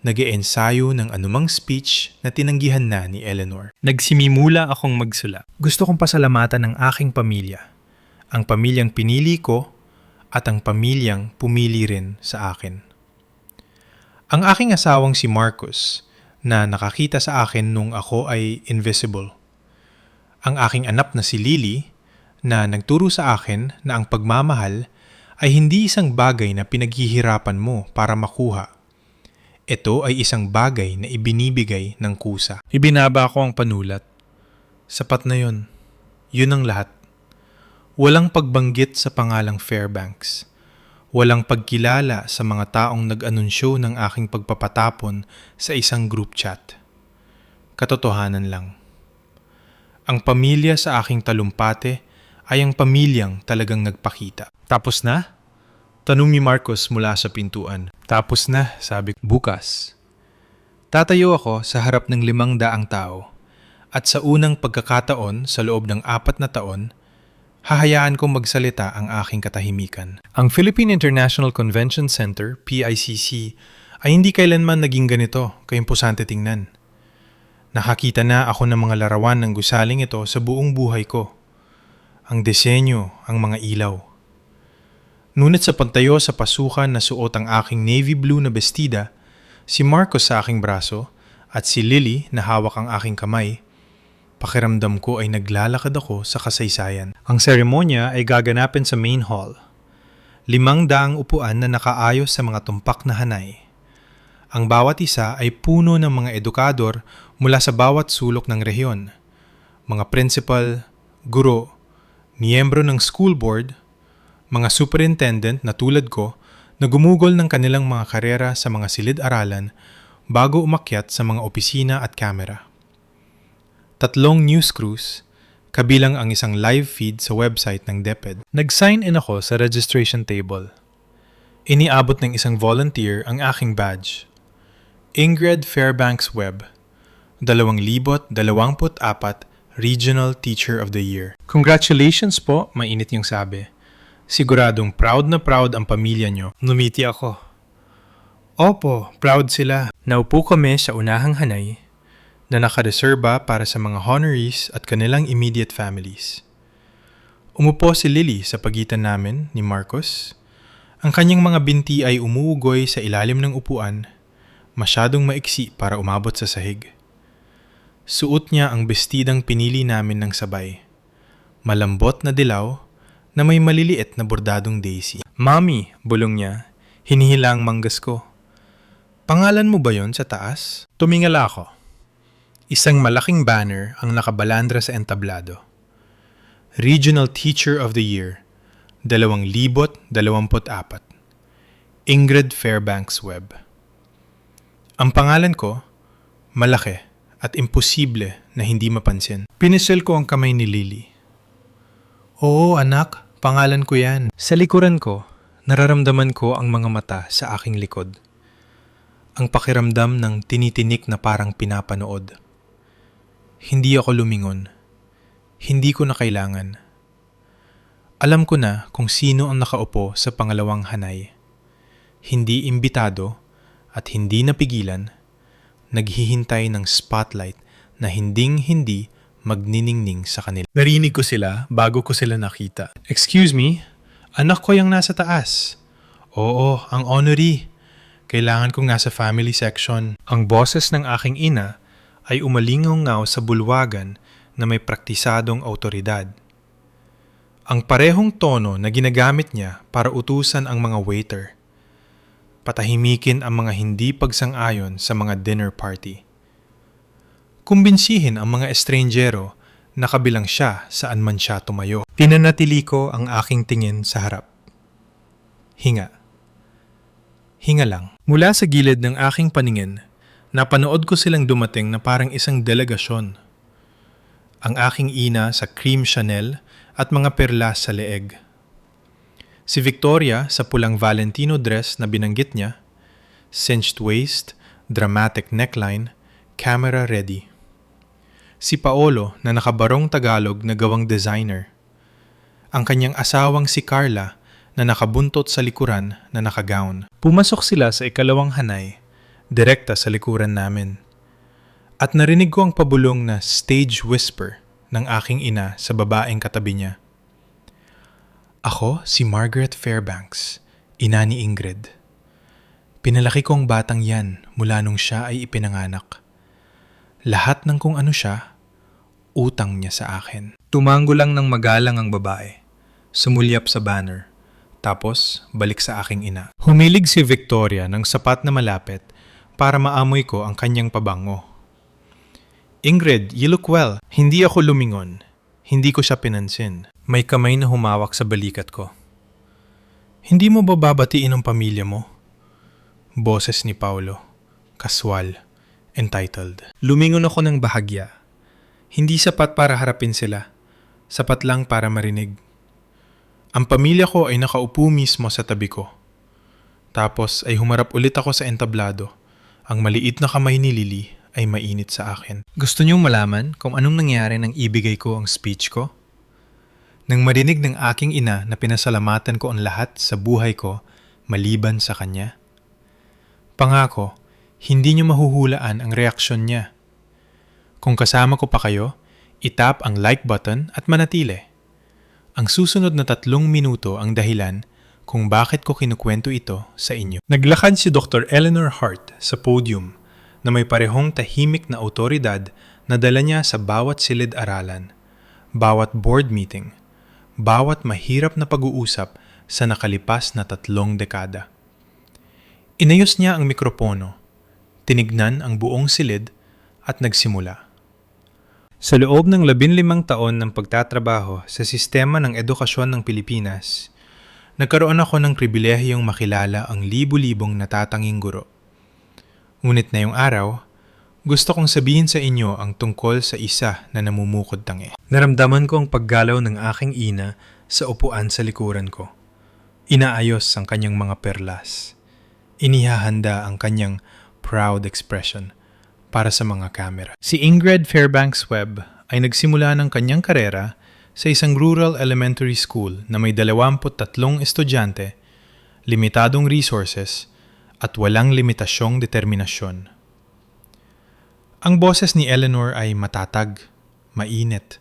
nag-iensayo ng anumang speech na tinanggihan na ni Eleanor. Nagsimimula akong magsula. Gusto kong pasalamatan ng aking pamilya, ang pamilyang pinili ko at ang pamilyang pumili rin sa akin. Ang aking asawang si Marcus na nakakita sa akin nung ako ay invisible. Ang aking anak na si Lily na nagturo sa akin na ang pagmamahal ay hindi isang bagay na pinaghihirapan mo para makuha. Ito ay isang bagay na ibinibigay ng kusa. Ibinaba ko ang panulat. Sapat na yun. Yun ang lahat. Walang pagbanggit sa pangalang Fairbanks. Walang pagkilala sa mga taong nag-anunsyo ng aking pagpapatapon sa isang group chat. Katotohanan lang. Ang pamilya sa aking talumpate ay ang pamilyang talagang nagpakita. Tapos na? Tanong ni Marcos mula sa pintuan. Tapos na, sabi ko. Bukas. Tatayo ako sa harap ng 500 tao at sa unang pagkakataon sa loob ng 4 na taon, hahayaan kong magsalita ang aking katahimikan. Ang Philippine International Convention Center, PICC, ay hindi kailanman naging ganito, kaimpusante tingnan. Nakakita na ako ng mga larawan ng gusaling ito sa buong buhay ko. Ang disenyo, ang mga ilaw. Ngunit sa pagtayo sa pasukan na suot ang aking navy blue na bestida, si Marcos sa aking braso at si Lily na hawak ang aking kamay, pakiramdam ko ay naglalakad ako sa kasaysayan. Ang seremonya ay gaganapin sa main hall. 500 upuan na nakaayos sa mga tumpak na hanay. Ang bawat isa ay puno ng mga edukador mula sa bawat sulok ng rehiyon. Mga principal, guro, miyembro ng school board, mga superintendent na tulad ko na gumugol ng kanilang mga karera sa mga silid-aralan bago umakyat sa mga opisina at kamera. 3 news crews, kabilang ang isang live feed sa website ng DepEd. Nag-sign in ako sa registration table. Iniabot ng isang volunteer ang aking badge. Ingrid Fairbanks Webb, 2024 Regional Teacher of the Year. Congratulations po, mainit yung sabi. Siguradong proud na proud ang pamilya nyo. Numiti ako. Opo, proud sila. Naupo kami sa unahang hanay na nakareserba para sa mga honorees at kanilang immediate families. Umupo si Lily sa pagitan namin ni Marcos. Ang kanyang mga binti ay umuugoy sa ilalim ng upuan, masyadong maiksi para umabot sa sahig. Suot niya ang bestidang pinili namin ng sabay. Malambot na dilaw na may maliliit na bordadong daisy. Mami, bulong niya, hinihilang manggas ko. Pangalan mo ba yon sa taas? Tumingala ako. Isang malaking banner ang nakabalandra sa entablado. Regional Teacher of the Year, 2024. Ingrid Fairbanks Webb. Ang pangalan ko, malaki at imposible na hindi mapansin. Pinisil ko ang kamay ni Lily. Oo anak, pangalan ko yan. Sa likuran ko, nararamdaman ko ang mga mata sa aking likod. Ang pakiramdam ng tinitinik na parang pinapanood. Hindi ako lumingon. Hindi ko na kailangan. Alam ko na kung sino ang nakaupo sa pangalawang hanay. Hindi imbitado at hindi napigilan, naghihintay ng spotlight na hinding-hindi magniningning sa kanila. Narinig ko sila bago ko sila nakita. Excuse me, anak ko yung nasa taas. Oo, ang honoree. Kailangan kong nasa family section. Ang boses ng aking ina ay umalingaw sa bulwagan na may praktisadong autoridad. Ang parehong tono na ginagamit niya para utusan ang mga waiter. Patahimikin ang mga hindi pagsang-ayon sa mga dinner party. Kumbinsihin ang mga estrangjero na kabilang siya saan man siya tumayo. Pinanatili ko ang aking tingin sa harap. Hinga. Hinga lang. Mula sa gilid ng aking paningin, napanood ko silang dumating na parang isang delegasyon. Ang aking ina sa cream Chanel at mga perlas sa leeg. Si Victoria sa pulang Valentino dress na binanggit niya, cinched waist, dramatic neckline, camera ready. Si Paolo na nakabarong Tagalog na gawang designer. Ang kanyang asawang si Carla na nakabuntot sa likuran na nakagown. Pumasok sila sa ikalawang hanay, direkta sa likuran namin. At narinig ko ang pabulong na stage whisper ng aking ina sa babaeng katabi niya. Ako si Margaret Fairbanks, ina ni Ingrid. Pinalaki ko ang batang yan mula nung siya ay ipinanganak. Lahat ng kung ano siya, utang niya sa akin. Tumango lang ng magalang ang babae. Sumulyap sa banner. Tapos, balik sa aking ina. Humilig si Victoria ng sapat na malapit para maamoy ko ang kanyang pabango. Ingrid, you look well. Hindi ako lumingon. Hindi ko siya pinansin. May kamay na humawak sa balikat ko. Hindi mo ba babatiin ang pamilya mo? Boses ni Paulo. Kaswal. Entitled. Lumingon ako ng bahagya. Hindi sapat para harapin sila. Sapat lang para marinig. Ang pamilya ko ay nakaupo mismo sa tabi ko. Tapos ay humarap ulit ako sa entablado. Ang maliit na kamay ni Lily ay mainit sa akin. Gusto niyong malaman kung anong nangyari nang ibigay ko ang speech ko? Nang marinig ng aking ina na pinasalamatan ko ang lahat sa buhay ko maliban sa kanya? Pangako, hindi niyo mahuhulaan ang reaksyon niya. Kung kasama ko pa kayo, itap ang like button at manatili. Ang susunod na 3 minuto ang dahilan kung bakit ko kinukwento ito sa inyo. Naglakad si Dr. Eleanor Hart sa podium na may parehong tahimik na awtoridad na dala niya sa bawat silid-aralan, bawat board meeting, bawat mahirap na pag-uusap sa nakalipas na 3 dekada. Inayos niya ang mikropono, tinignan ang buong silid at nagsimula. Sa loob ng 15 taon ng pagtatrabaho sa sistema ng edukasyon ng Pilipinas, nagkaroon ako ng pribilehiyong makilala ang libu-libong natatanging guro. Ngunit na yung araw, gusto kong sabihin sa inyo ang tungkol sa isa na namumukod tangi. Naramdaman ko ang paggalaw ng aking ina sa upuan sa likuran ko. Inaayos ang kanyang mga perlas. Inihahanda ang kanyang proud expression para sa mga kamera. Si Ingrid Fairbanks Webb ay nagsimula ng kanyang karera sa isang rural elementary school na may 23 estudyante, limitadong resources, at walang limitasyong determinasyon. Ang boses ni Eleanor ay matatag, mainit.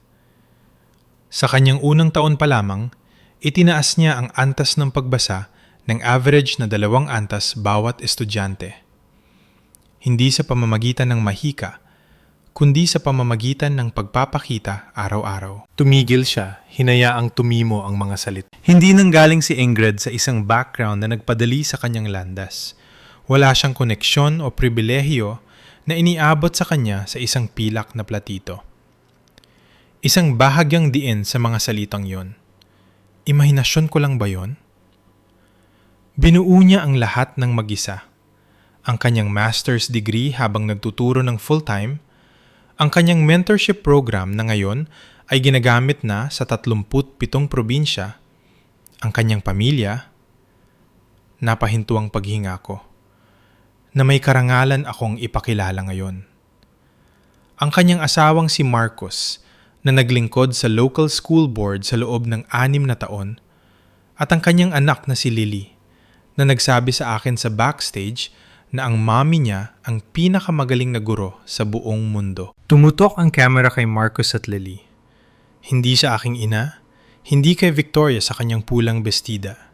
Sa kanyang unang taon pa lamang, itinaas niya ang antas ng pagbasa ng average na 2 antas bawat estudyante. Hindi sa pamamagitan ng mahika, kundi sa pamamagitan ng pagpapakita araw-araw. Tumigil siya, hinayaang tumimo ang mga salita. Hindi nanggaling si Ingrid sa isang background na nagpadali sa kanyang landas. Wala siyang koneksyon o pribilehiyo na iniabot sa kanya sa isang pilak na platito. Isang bahagyang diin sa mga salitang yon. Imahinasyon ko lang ba yon? Binuo niya ang lahat ng mag-isa. Ang kanyang master's degree habang nagtuturo ng full-time, ang kanyang mentorship program na ngayon ay ginagamit na sa 37 probinsya, ang kanyang pamilya, napahintuang paghinga ko, na may karangalan akong ipakilala ngayon. Ang kanyang asawang si Marcos na naglingkod sa local school board sa loob ng 6 na taon, at ang kanyang anak na si Lily na nagsabi sa akin sa backstage na ang mommy niya ang pinakamagaling na guro sa buong mundo. Tumutok ang camera kay Marcos at Lily. Hindi sa aking ina, hindi kay Victoria sa kanyang pulang bestida.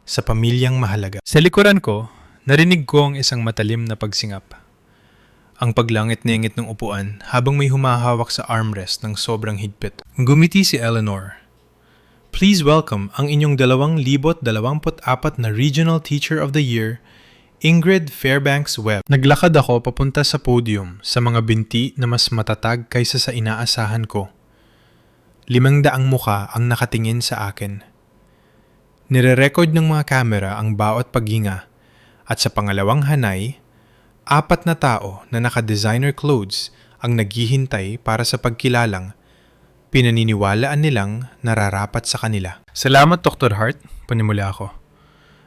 Sa pamilyang mahalaga. Sa likuran ko, narinig ko ang isang matalim na pagsingap. Ang paglangit-ningit ng upuan habang may humahawak sa armrest ng sobrang higpit. Gumiti si Eleanor. Please welcome ang inyong 2024 na Regional Teacher of the Year, Ingrid Fairbanks Webb. Naglakad ako papunta sa podium sa mga binti na mas matatag kaysa sa inaasahan ko. 500 muka ang nakatingin sa akin. Nire-record ng mga kamera ang bawat paghinga at sa pangalawang hanay, 4 na tao na naka-designer clothes ang naghihintay para sa pagkilalang pinaniniwalaan nilang nararapat sa kanila. Salamat Dr. Hart, panimula ako.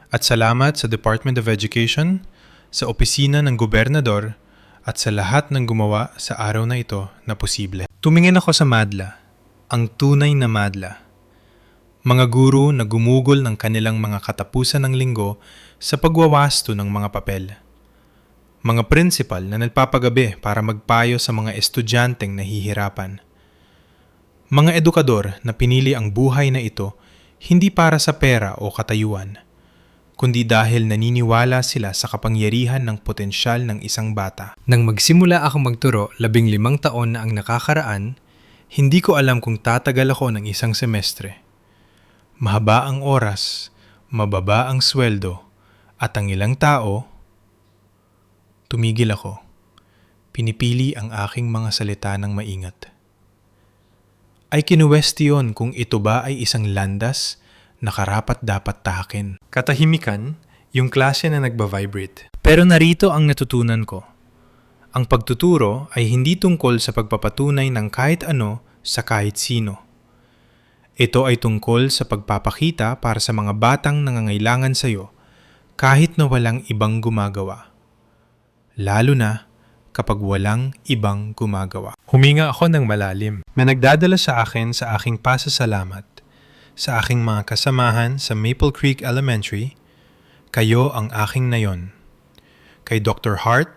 At salamat sa Department of Education, sa opisina ng gobernador, at sa lahat ng gumawa sa araw na ito na posible. Tumingin ako sa madla, ang tunay na madla. Mga guro na gumugol ng kanilang mga katapusan ng linggo sa pagwawasto ng mga papel. Mga principal na nagpapagabi para magpayo sa mga estudyanteng nahihirapan. Mga edukador na pinili ang buhay na ito hindi para sa pera o katayuan, kundi dahil naniniwala sila sa kapangyarihan ng potensyal ng isang bata. Nang magsimula akong magturo 15 taon na ang nakakaraan, hindi ko alam kung tatagal ako ng isang semestre. Mahaba ang oras, mababa ang sweldo, at ang ilang tao, tumigil ako. Pinipili ang aking mga salita ng maingat. Ay kinuwestiyon kung ito ba ay isang landas na karapat-dapat tahakin. Katahimikan, yung klase na nagba-vibrate. Pero narito ang natutunan ko. Ang pagtuturo ay hindi tungkol sa pagpapatunay ng kahit ano sa kahit sino. Ito ay tungkol sa pagpapakita para sa mga batang nangangailangan sa iyo kahit na walang ibang gumagawa. Lalo na kapag walang ibang gumagawa. Huminga ako ng malalim. May nagdadala sa akin sa aking pasasalamat sa aking mga kasamahan sa Maple Creek Elementary, kayo ang aking nayon. Kay Dr. Hart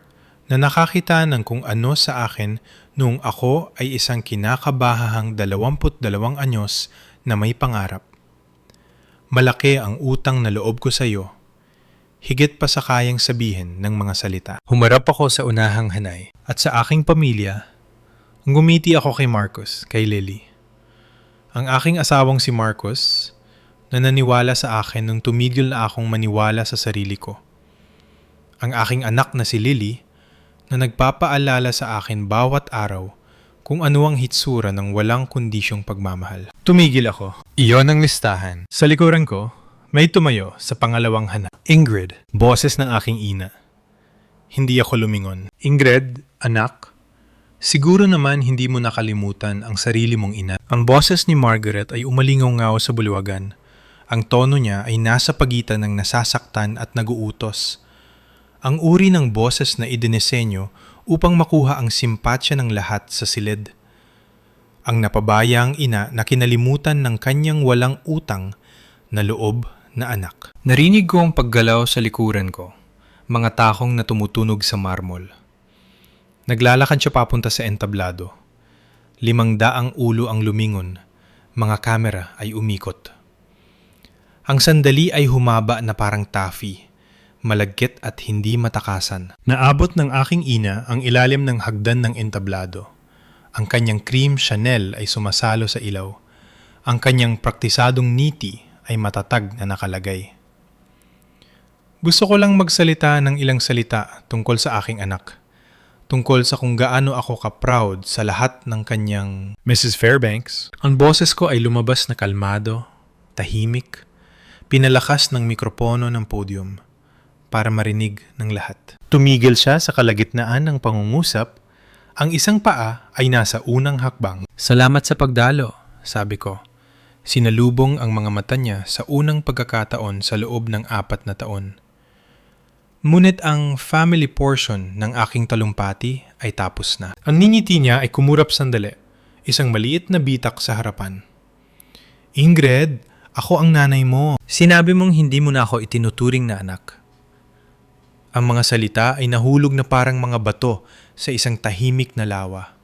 na nakakita ng kung ano sa akin noong ako ay isang kinakabahahang 22 anyos na may pangarap. Malaki ang utang na loob ko sa iyo, higit pa sa kayang sabihin ng mga salita. Humarap ako sa unahang hanay at sa aking pamilya, ngumiti ako kay Marcos, kay Lily. Ang aking asawang si Marcos na naniwala sa akin nung tumigil na akong maniwala sa sarili ko. Ang aking anak na si Lily na nagpapaalala sa akin bawat araw kung ano ang hitsura ng walang kondisyong pagmamahal. Tumigil ako. Iyon ang listahan. Sa likuran ko, may tumayo sa pangalawang hanap. Ingrid, boses ng aking ina. Hindi ako lumingon. Ingrid, anak, siguro naman hindi mo nakalimutan ang sarili mong ina. Ang boses ni Margaret ay umalingaw-ngaw sa bulwagan. Ang tono niya ay nasa pagitan ng nasasaktan at naguutos. Ang uri ng boses na idinisenyo upang makuha ang simpatsya ng lahat sa silid. Ang napabayang ina na kinalimutan ng kanyang walang utang na loob na anak. Narinig ko ang paggalaw sa likuran ko, mga takong na tumutunog sa marmol. Naglalakad siya papunta sa entablado. 500 ulo ang lumingon, mga kamera ay umikot. Ang sandali ay humaba na parang taffy, malagkit at hindi matakasan. Naabot ng aking ina ang ilalim ng hagdan ng entablado. Ang kanyang cream Chanel ay sumasalo sa ilaw. Ang kanyang praktisadong niti ay matatag na nakalagay. Gusto ko lang magsalita ng ilang salita tungkol sa aking anak. Tungkol sa kung gaano ako ka-proud sa lahat ng kanyang Mrs. Fairbanks. Ang boses ko ay lumabas na kalmado, tahimik, pinalakas ng mikropono ng podium para marinig ng lahat. Tumigil siya sa kalagitnaan ng pangungusap, ang isang paa ay nasa unang hakbang. Salamat sa pagdalo, sabi ko. Sinalubong ang mga mata niya sa unang pagkakataon sa loob ng 4 na taon. Ngunit ang family portion ng aking talumpati ay tapos na. Ang ningiti niya ay kumurap sandali, isang maliit na bitak sa harapan. Ingrid, ako ang nanay mo. Sinabi mong hindi mo na ako itinuturing na anak. Ang mga salita ay nahulog na parang mga bato sa isang tahimik na lawa.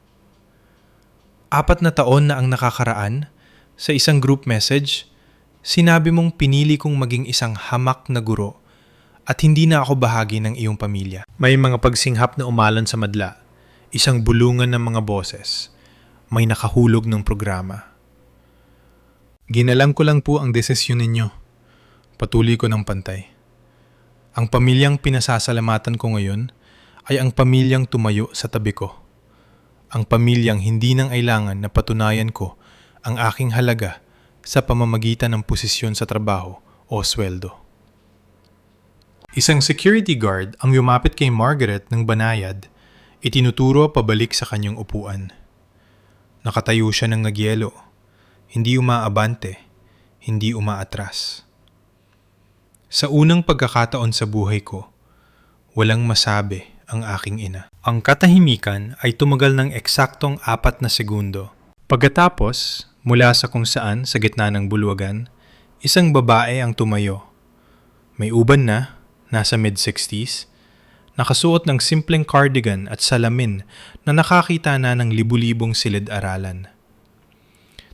4 na taon na ang nakakaraan, sa isang group message, sinabi mong pinili kong maging isang hamak na guro at hindi na ako bahagi ng iyong pamilya. May mga pagsinghap na umalan sa madla, isang bulungan ng mga boses, may nakahulog ng programa. Ginalang ko lang po ang desisyon ninyo. Patuloy ko ng pantay. Ang pamilyang pinasasalamatan ko ngayon ay ang pamilyang tumayo sa tabi ko. Ang pamilyang hindi nang ailangan na patunayan ko ang aking halaga sa pamamagitan ng posisyon sa trabaho o sweldo. Isang security guard ang lumapit kay Margaret ng banayad, itinuturo pabalik sa kanyang upuan. Nakatayo siya ng nagyelo, hindi umaabante, hindi umaatras. Sa unang pagkakataon sa buhay ko, walang masabi ang aking ina. Ang katahimikan ay tumagal ng eksaktong 4 na segundo. Pagkatapos, mula sa kung saan sa gitna ng bulwagan, isang babae ang tumayo. May uban na, nasa mid-60s, nakasuot ng simpleng cardigan at salamin na nakakita na ng libu-libong silid-aralan.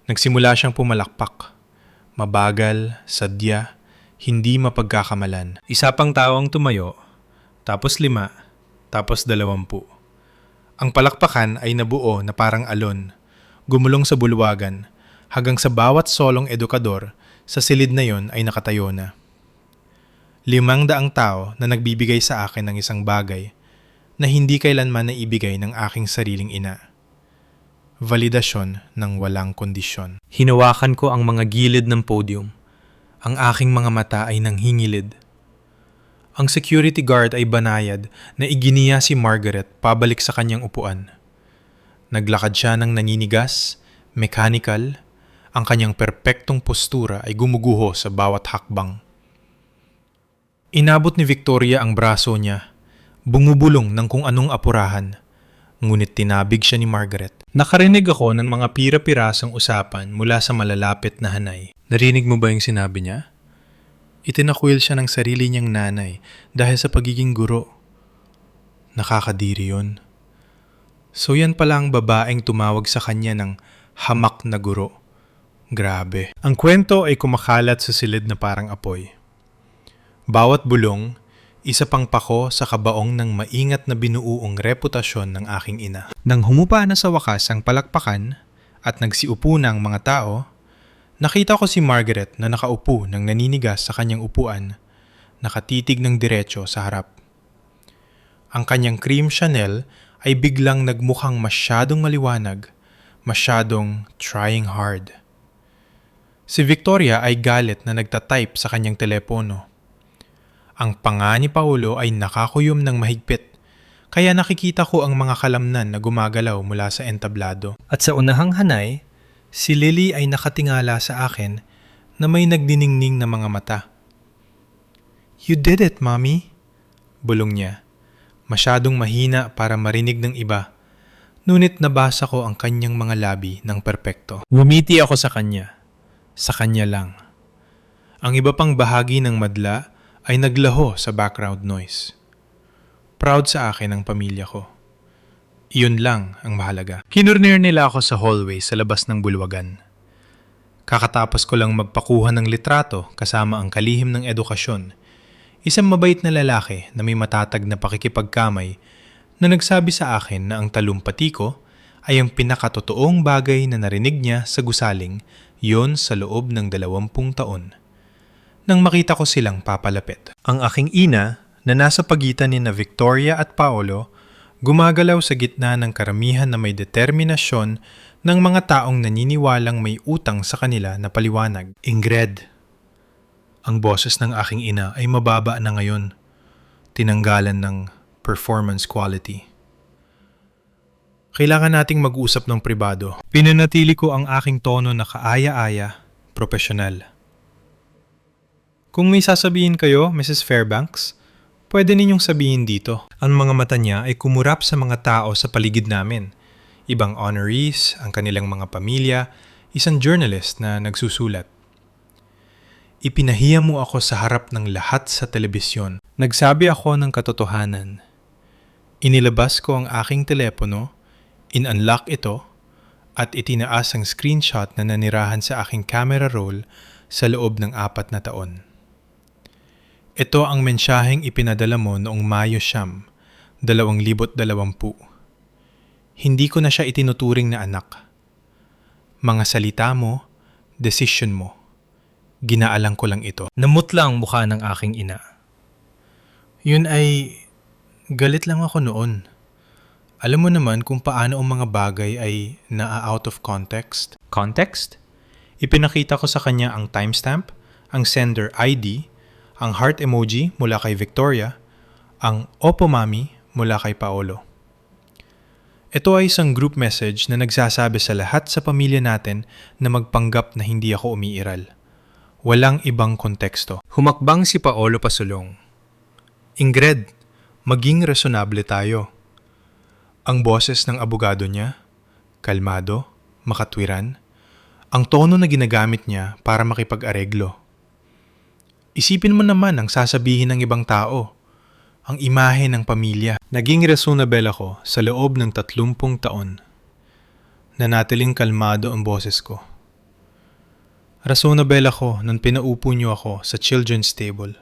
Nagsimula siyang pumalakpak. Mabagal, sadya, hindi mapagkakamalan. Isa pang tao ang tumayo, tapos 5, tapos 20. Ang palakpakan ay nabuo na parang alon, gumulong sa bulwagan, hanggang sa bawat solong edukador sa silid na yon ay nakatayo na. 500 tao na nagbibigay sa akin ng isang bagay na hindi kailanman naibigay ng aking sariling ina. Validasyon ng walang kondisyon. Hinawakan ko ang mga gilid ng podium. Ang aking mga mata ay nanghingilid. Ang security guard ay banayad na iginiya si Margaret pabalik sa kanyang upuan. Naglakad siya ng naninigas, mechanical, ang kanyang perpektong postura ay gumuguho sa bawat hakbang. Inabot ni Victoria ang braso niya, bumubulong ng kung anong apurahan, ngunit tinabig siya ni Margaret. Nakarinig ako ng mga pira-pirasong usapan mula sa malalapit na hanay. Narinig mo ba yung sinabi niya? Itinakwil siya ng sarili niyang nanay dahil sa pagiging guro. Nakakadiri yun. So yan pala ang babaeng tumawag sa kanya ng hamak na guro. Grabe. Ang kwento ay kumakalat sa silid na parang apoy. Bawat bulong, isa pang pako sa kabaong ng maingat na binuuong reputasyon ng aking ina. Nang humupa na sa wakas ang palakpakan at nagsiupo na ang mga tao, nakita ko si Margaret na nakaupo ng naninigas sa kanyang upuan, nakatitig ng diretso sa harap. Ang kanyang cream Chanel ay biglang nagmukhang masyadong maliwanag, masyadong trying hard. Si Victoria ay galit na nagtatype sa kanyang telepono. Ang panga ni Paulo ay nakakuyom ng mahigpit, kaya nakikita ko ang mga kalamnan na gumagalaw mula sa entablado. At sa unahang hanay, si Lily ay nakatingala sa akin na may nagdiningning na mga mata. "You did it, Mommy," bulong niya. Masyadong mahina para marinig ng iba, ngunit nabasa ko ang kanyang mga labi ng perpekto. Ngumiti ako sa kanya lang. Ang iba pang bahagi ng madla ay naglaho sa background noise. Proud sa akin ang pamilya ko. Iyon lang ang mahalaga. Kinurner nila ako sa hallway sa labas ng bulwagan. Kakatapos ko lang magpakuha ng litrato kasama ang kalihim ng edukasyon, isang mabait na lalaki na may matatag na pakikipagkamay na nagsabi sa akin na ang talumpati ko ay ang pinakatotoong bagay na narinig niya sa gusaling yon sa loob ng 20 taon. Nang makita ko silang papalapit. Ang aking ina na nasa pagitan ni na Victoria at Paolo gumagalaw sa gitna ng karamihan na may determinasyon ng mga taong naniniwalang may utang sa kanila na paliwanag. "Ingrid." Ang boses ng aking ina ay mababa na ngayon, tinanggalan ng performance quality. "Kailangan nating mag-usap ng pribado." Pinanatili ko ang aking tono na kaaya-aya, profesional. "Kung may sasabihin kayo, Mrs. Fairbanks, pwede ninyong sabihin dito." Ang mga mata niya ay kumurap sa mga tao sa paligid namin. Ibang honorees, ang kanilang mga pamilya, isang journalist na nagsusulat. "Ipinahiya mo ako sa harap ng lahat sa telebisyon." Nagsabi ako ng katotohanan. Inilabas ko ang aking telepono, in-unlock ito, at itinaas ang screenshot na nanirahan sa aking camera roll sa loob ng 4 na taon. Ito ang mensyaheng ipinadala mo noong Mayo 9, 2020. Hindi ko na siya itinuturing na anak. Mga salita mo, desisyon mo. Ginaalang ko lang ito. Namutla ang mukha ng aking ina. Yun ay, galit lang ako noon. Alam mo naman kung paano ang mga bagay ay naa-out of context. Context? Ipinakita ko sa kanya ang timestamp, ang sender ID, ang heart emoji mula kay Victoria, ang Opo Mami mula kay Paolo. Ito ay isang group message na nagsasabi sa lahat sa pamilya natin na magpanggap na hindi ako umiiral. Walang ibang konteksto. Humakbang si Paolo pasulong. Ingrid, maging resonable tayo. Ang boses ng abogado niya, kalmado, makatwiran, ang tono na ginagamit niya para makipag-areglo. Isipin mo naman ang sasabihin ng ibang tao, ang imahe ng pamilya. Naging resonable ako sa loob ng 30 taon. Nanatiling kalmado ang boses ko. Resonable ako nung pinaupo niyo ako sa children's table.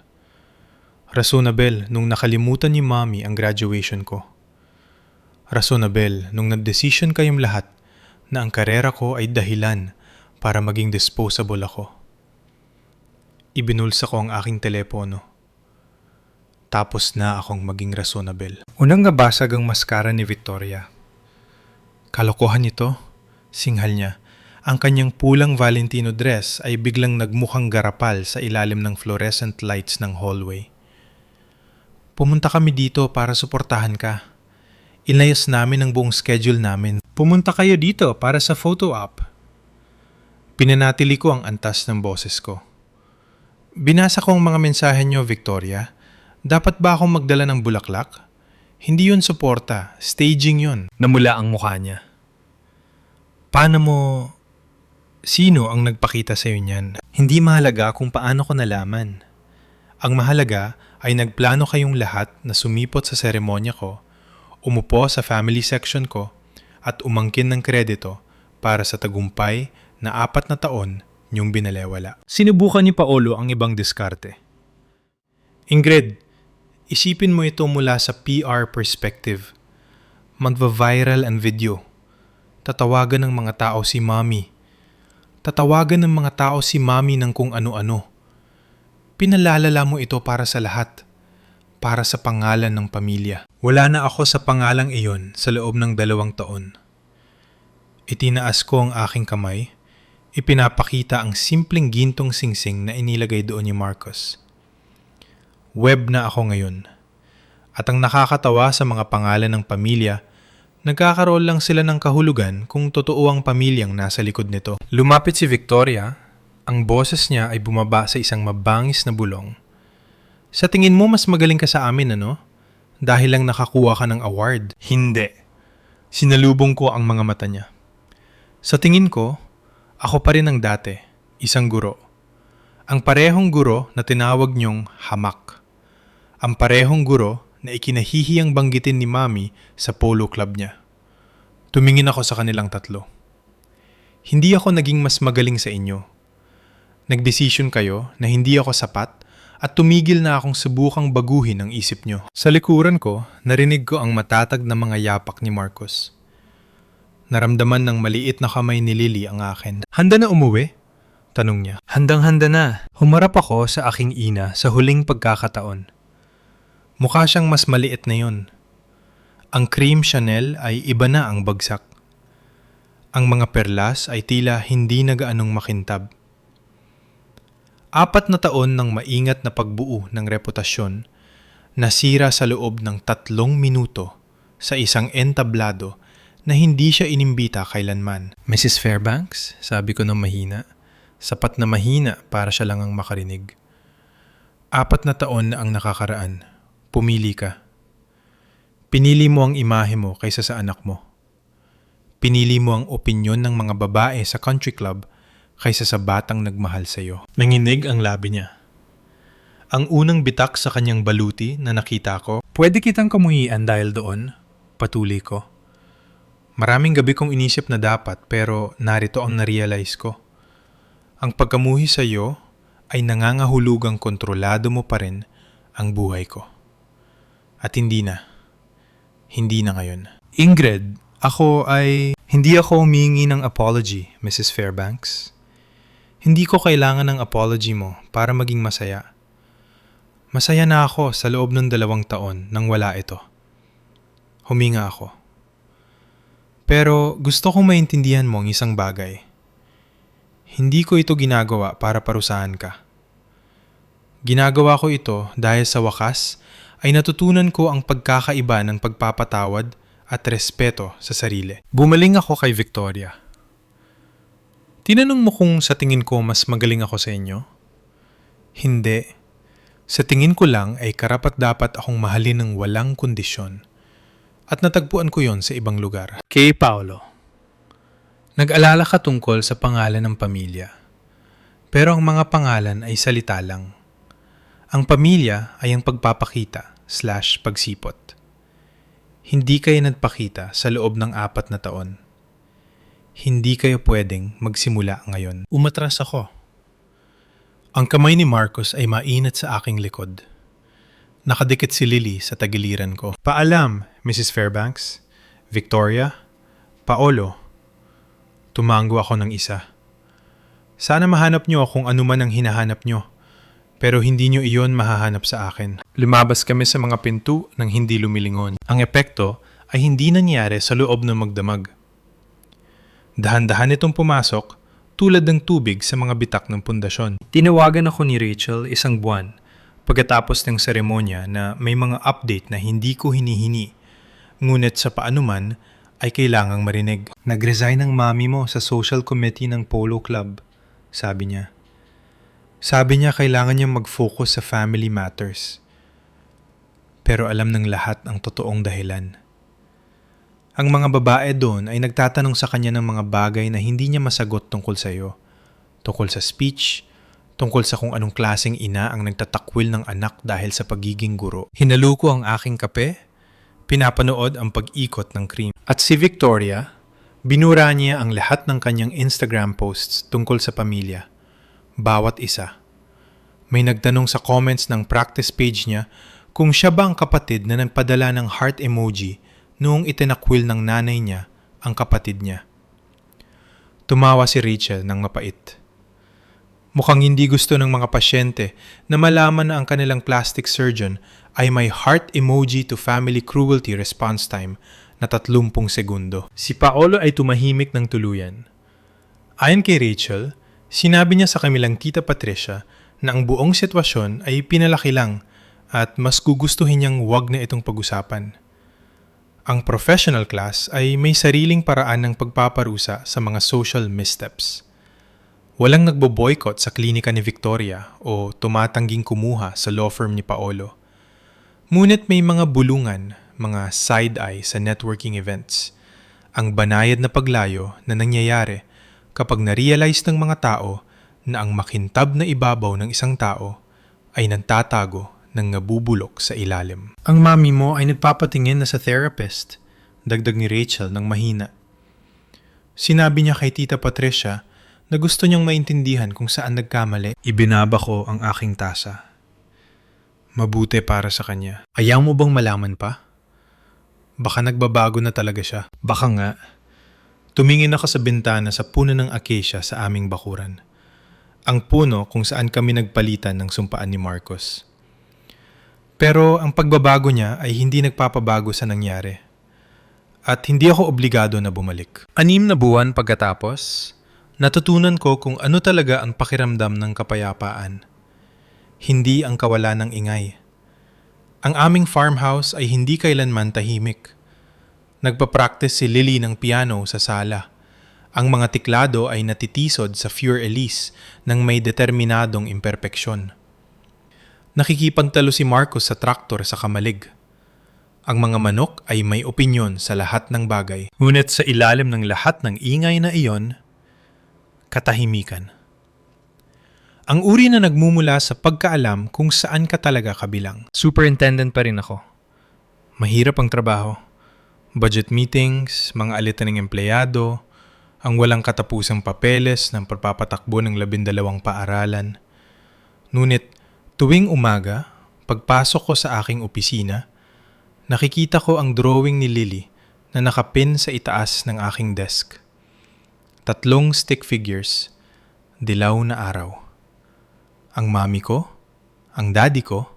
Resonable nung nakalimutan ni Mommy ang graduation ko. Resonable nung nagdesisyon kayong lahat na ang karera ko ay dahilan para maging disposable ako. Ibinulsa ko ang aking telepono. Tapos na akong maging resonable. Unang nabasag ang maskara ni Victoria. Kalokohan ito, singhal niya. Ang kanyang pulang Valentino dress ay biglang nagmukhang garapal sa ilalim ng fluorescent lights ng hallway. Pumunta kami dito para suportahan ka. Inayos namin ang buong schedule namin. Pumunta kayo dito para sa photo op. Pinanatili ko ang antas ng boses ko. Binasa ko ang mga mensahe niyo, Victoria. Dapat ba akong magdala ng bulaklak? Hindi yun suporta, staging yun. Namula ang mukha niya. Paano mo... Sino ang nagpakita sa'yo niyan? Hindi mahalaga kung paano ko nalaman. Ang mahalaga ay nagplano kayong lahat na sumipot sa seremonya ko, umupo sa family section ko, at umangkin ng kredito para sa tagumpay na 4 na taon niyong binalewala. Sinubukan ni Paolo ang ibang diskarte. Ingrid, isipin mo ito mula sa PR perspective. Magva-viral ang video. Tatawagan ng mga tao si Mommy. Tatawagan ng mga tao si Mommy ng kung ano-ano. Pinalalala mo ito para sa lahat. Para sa pangalan ng pamilya. Wala na ako sa pangalang iyon sa loob ng 2 taon. Itinaas ko ang aking kamay. Ipinapakita ang simpleng gintong singsing na inilagay doon ni Marcos. Web na ako ngayon. At ang nakakatawa sa mga pangalan ng pamilya, nagkakaroon lang sila ng kahulugan kung totoo ang pamilyang nasa likod nito. Lumapit si Victoria, ang boses niya ay bumaba sa isang mabangis na bulong. Sa tingin mo mas magaling ka sa amin, ano? Dahil lang nakakuha ka ng award. Hindi. Sinalubong ko ang mga mata niya. Sa tingin ko, ako pa rin ang dati, isang guro. Ang parehong guro na tinawag niyong hamak. Ang parehong guro na ikinahihiyang banggitin ni Mommy sa polo club niya. Tumingin ako sa kanilang tatlo. Hindi ako naging mas magaling sa inyo. Nagdesisyon kayo na hindi ako sapat at tumigil na akong subukang baguhin ang isip nyo. Sa likuran ko, narinig ko ang matatag na mga yapak ni Marcos. Naramdaman ng maliit na kamay ni Lily ang akin. Handa na umuwi? Tanong niya. Handang-handa na. Humarap ako sa aking ina sa huling pagkakataon. Mukha siyang mas maliit na yun. Ang cream Chanel ay iba na ang bagsak. Ang mga perlas ay tila hindi na gaanong makintab. 4 na taon ng maingat na pagbuo ng reputasyon, nasira sa loob ng 3 minuto sa isang entablado na hindi siya inimbita kailanman. Mrs. Fairbanks, sabi ko ng mahina. Sapat na mahina para siya lang ang makarinig. 4 na taon na ang nakakaraan. Pumili ka. Pinili mo ang imahe mo kaysa sa anak mo. Pinili mo ang opinyon ng mga babae sa country club kaysa sa batang nagmahal sa iyo. Nanginig ang labi niya. Ang unang bitak sa kanyang baluti na nakita ko, pwede kitang kamuhian dahil doon, patuloy ko. Maraming gabi kong inisip na dapat pero narito ang narealize ko. Ang pagkamuhi sa iyo ay nangangahulugang kontrolado mo pa rin ang buhay ko. At hindi na. Hindi na ngayon. Ingrid, hindi ako humingi ng apology, Mrs. Fairbanks. Hindi ko kailangan ng apology mo para maging masaya. Masaya na ako sa loob ng 2 taon nang wala ito. Huminga ako. Pero gusto kong maintindihan mo ang isang bagay. Hindi ko ito ginagawa para parusahan ka. Ginagawa ko ito dahil sa wakas ay natutunan ko ang pagkakaiba ng pagpapatawad at respeto sa sarili. Bumaling ako kay Victoria. Tinanong mo kung sa tingin ko mas magaling ako sa inyo? Hindi. Sa tingin ko lang ay karapat-dapat akong mahalin ng walang kondisyon. At natagpuan ko yon sa ibang lugar. Kay Paolo. Nag-alala ka tungkol sa pangalan ng pamilya. Pero ang mga pangalan ay salita lang. Ang pamilya ay ang pagpapakita/pagsipot. Hindi kayo nagpakita sa loob ng 4 na taon. Hindi kayo pwedeng magsimula ngayon. Umatras ako. Ang kamay ni Marcos ay mainit sa aking likod. Nakadikit si Lily sa tagiliran ko. Paalam, Mrs. Fairbanks, Victoria, Paolo. Tumango ako ng isa. Sana mahanap niyo kung ano man ang hinahanap niyo, pero hindi niyo iyon mahahanap sa akin. Lumabas kami sa mga pinto nang hindi lumilingon. Ang epekto ay hindi nangyari sa loob ng magdamag. Dahan-dahan itong pumasok tulad ng tubig sa mga bitak ng pundasyon. Tinawagan ako ni Rachel 1 buwan pagkatapos ng seremonya na may mga update na hindi ko hinihini, ngunit sa paanuman ay kailangang marinig. Nag-resign ang mami mo sa social committee ng polo club, sabi niya. Sabi niya kailangan niyang mag-focus sa family matters. Pero alam ng lahat ang totoong dahilan. Ang mga babae doon ay nagtatanong sa kanya ng mga bagay na hindi niya masagot tungkol sa iyo. Tungkol sa speech, tungkol sa kung anong klaseng ina ang nagtatakwil ng anak dahil sa pagiging guro. Hinaluko ang aking kape, pinapanood ang pag-ikot ng cream. At si Victoria, binura niya ang lahat ng kanyang Instagram posts tungkol sa pamilya. Bawat isa. May nagtanong sa comments ng practice page niya kung siya ba ang kapatid na nagpadala ng heart emoji noong itinakwil ng nanay niya ang kapatid niya. Tumawa si Rachel ng mapait. Mukhang hindi gusto ng mga pasyente na malaman na ang kanilang plastic surgeon ay may heart emoji to family cruelty response time na 30 segundo. Si Paolo ay tumahimik ng tuluyan. Ayon kay Rachel, sinabi niya sa kamilang tita Patricia na ang buong sitwasyon ay pinalaki lang at mas gugustuhin niyang wag na itong pag-usapan. Ang professional class ay may sariling paraan ng pagpaparusa sa mga social missteps. Walang nagbo-boycott sa klinika ni Victoria o tumatangging kumuha sa law firm ni Paolo. Ngunit may mga bulungan, mga side-eye sa networking events. Ang banayad na paglayo na nangyayari kapag na-realize ng mga tao na ang makintab na ibabaw ng isang tao ay nagtatago ng nabubulok sa ilalim. Ang mami mo ay nagpapatingin na sa therapist, dagdag ni Rachel ng mahina. Sinabi niya kay Tita Patricia na gusto niyang maintindihan kung saan nagkamali. Ibinaba ko ang aking tasa. Mabuti para sa kanya. Ayaw mo bang malaman pa? Baka nagbabago na talaga siya. Baka nga. Tumingin ako sa bintana sa puno ng acacia sa aming bakuran. Ang puno kung saan kami nagpalitan ng sumpaan ni Marcos. Pero ang pagbabago niya ay hindi nagpapabago sa nangyari. At hindi ako obligado na bumalik. 6 na buwan pagkatapos, natutunan ko kung ano talaga ang pakiramdam ng kapayapaan. Hindi ang kawalan ng ingay. Ang aming farmhouse ay hindi kailanman tahimik. Nagpa-practice si Lily ng piano sa sala. Ang mga tiklado ay natitisod sa Fleur Elise ng may determinadong imperpeksyon. Nakikipagtalo si Marcos sa traktor sa kamalig. Ang mga manok ay may opinyon sa lahat ng bagay. Ngunit sa ilalim ng lahat ng ingay na iyon, katahimikan. Ang uri na nagmumula sa pagkaalam kung saan ka talaga kabilang. Superintendent pa rin ako. Mahirap ang trabaho. Budget meetings, mga alitan ng empleyado, ang walang katapusang papeles ng pagpapatakbo ng 12 paaralan. Ngunit tuwing umaga, pagpasok ko sa aking opisina, nakikita ko ang drawing ni Lily na nakapin sa itaas ng aking desk. 3 stick figures, dilaw na araw. Ang mami ko, ang daddy ko,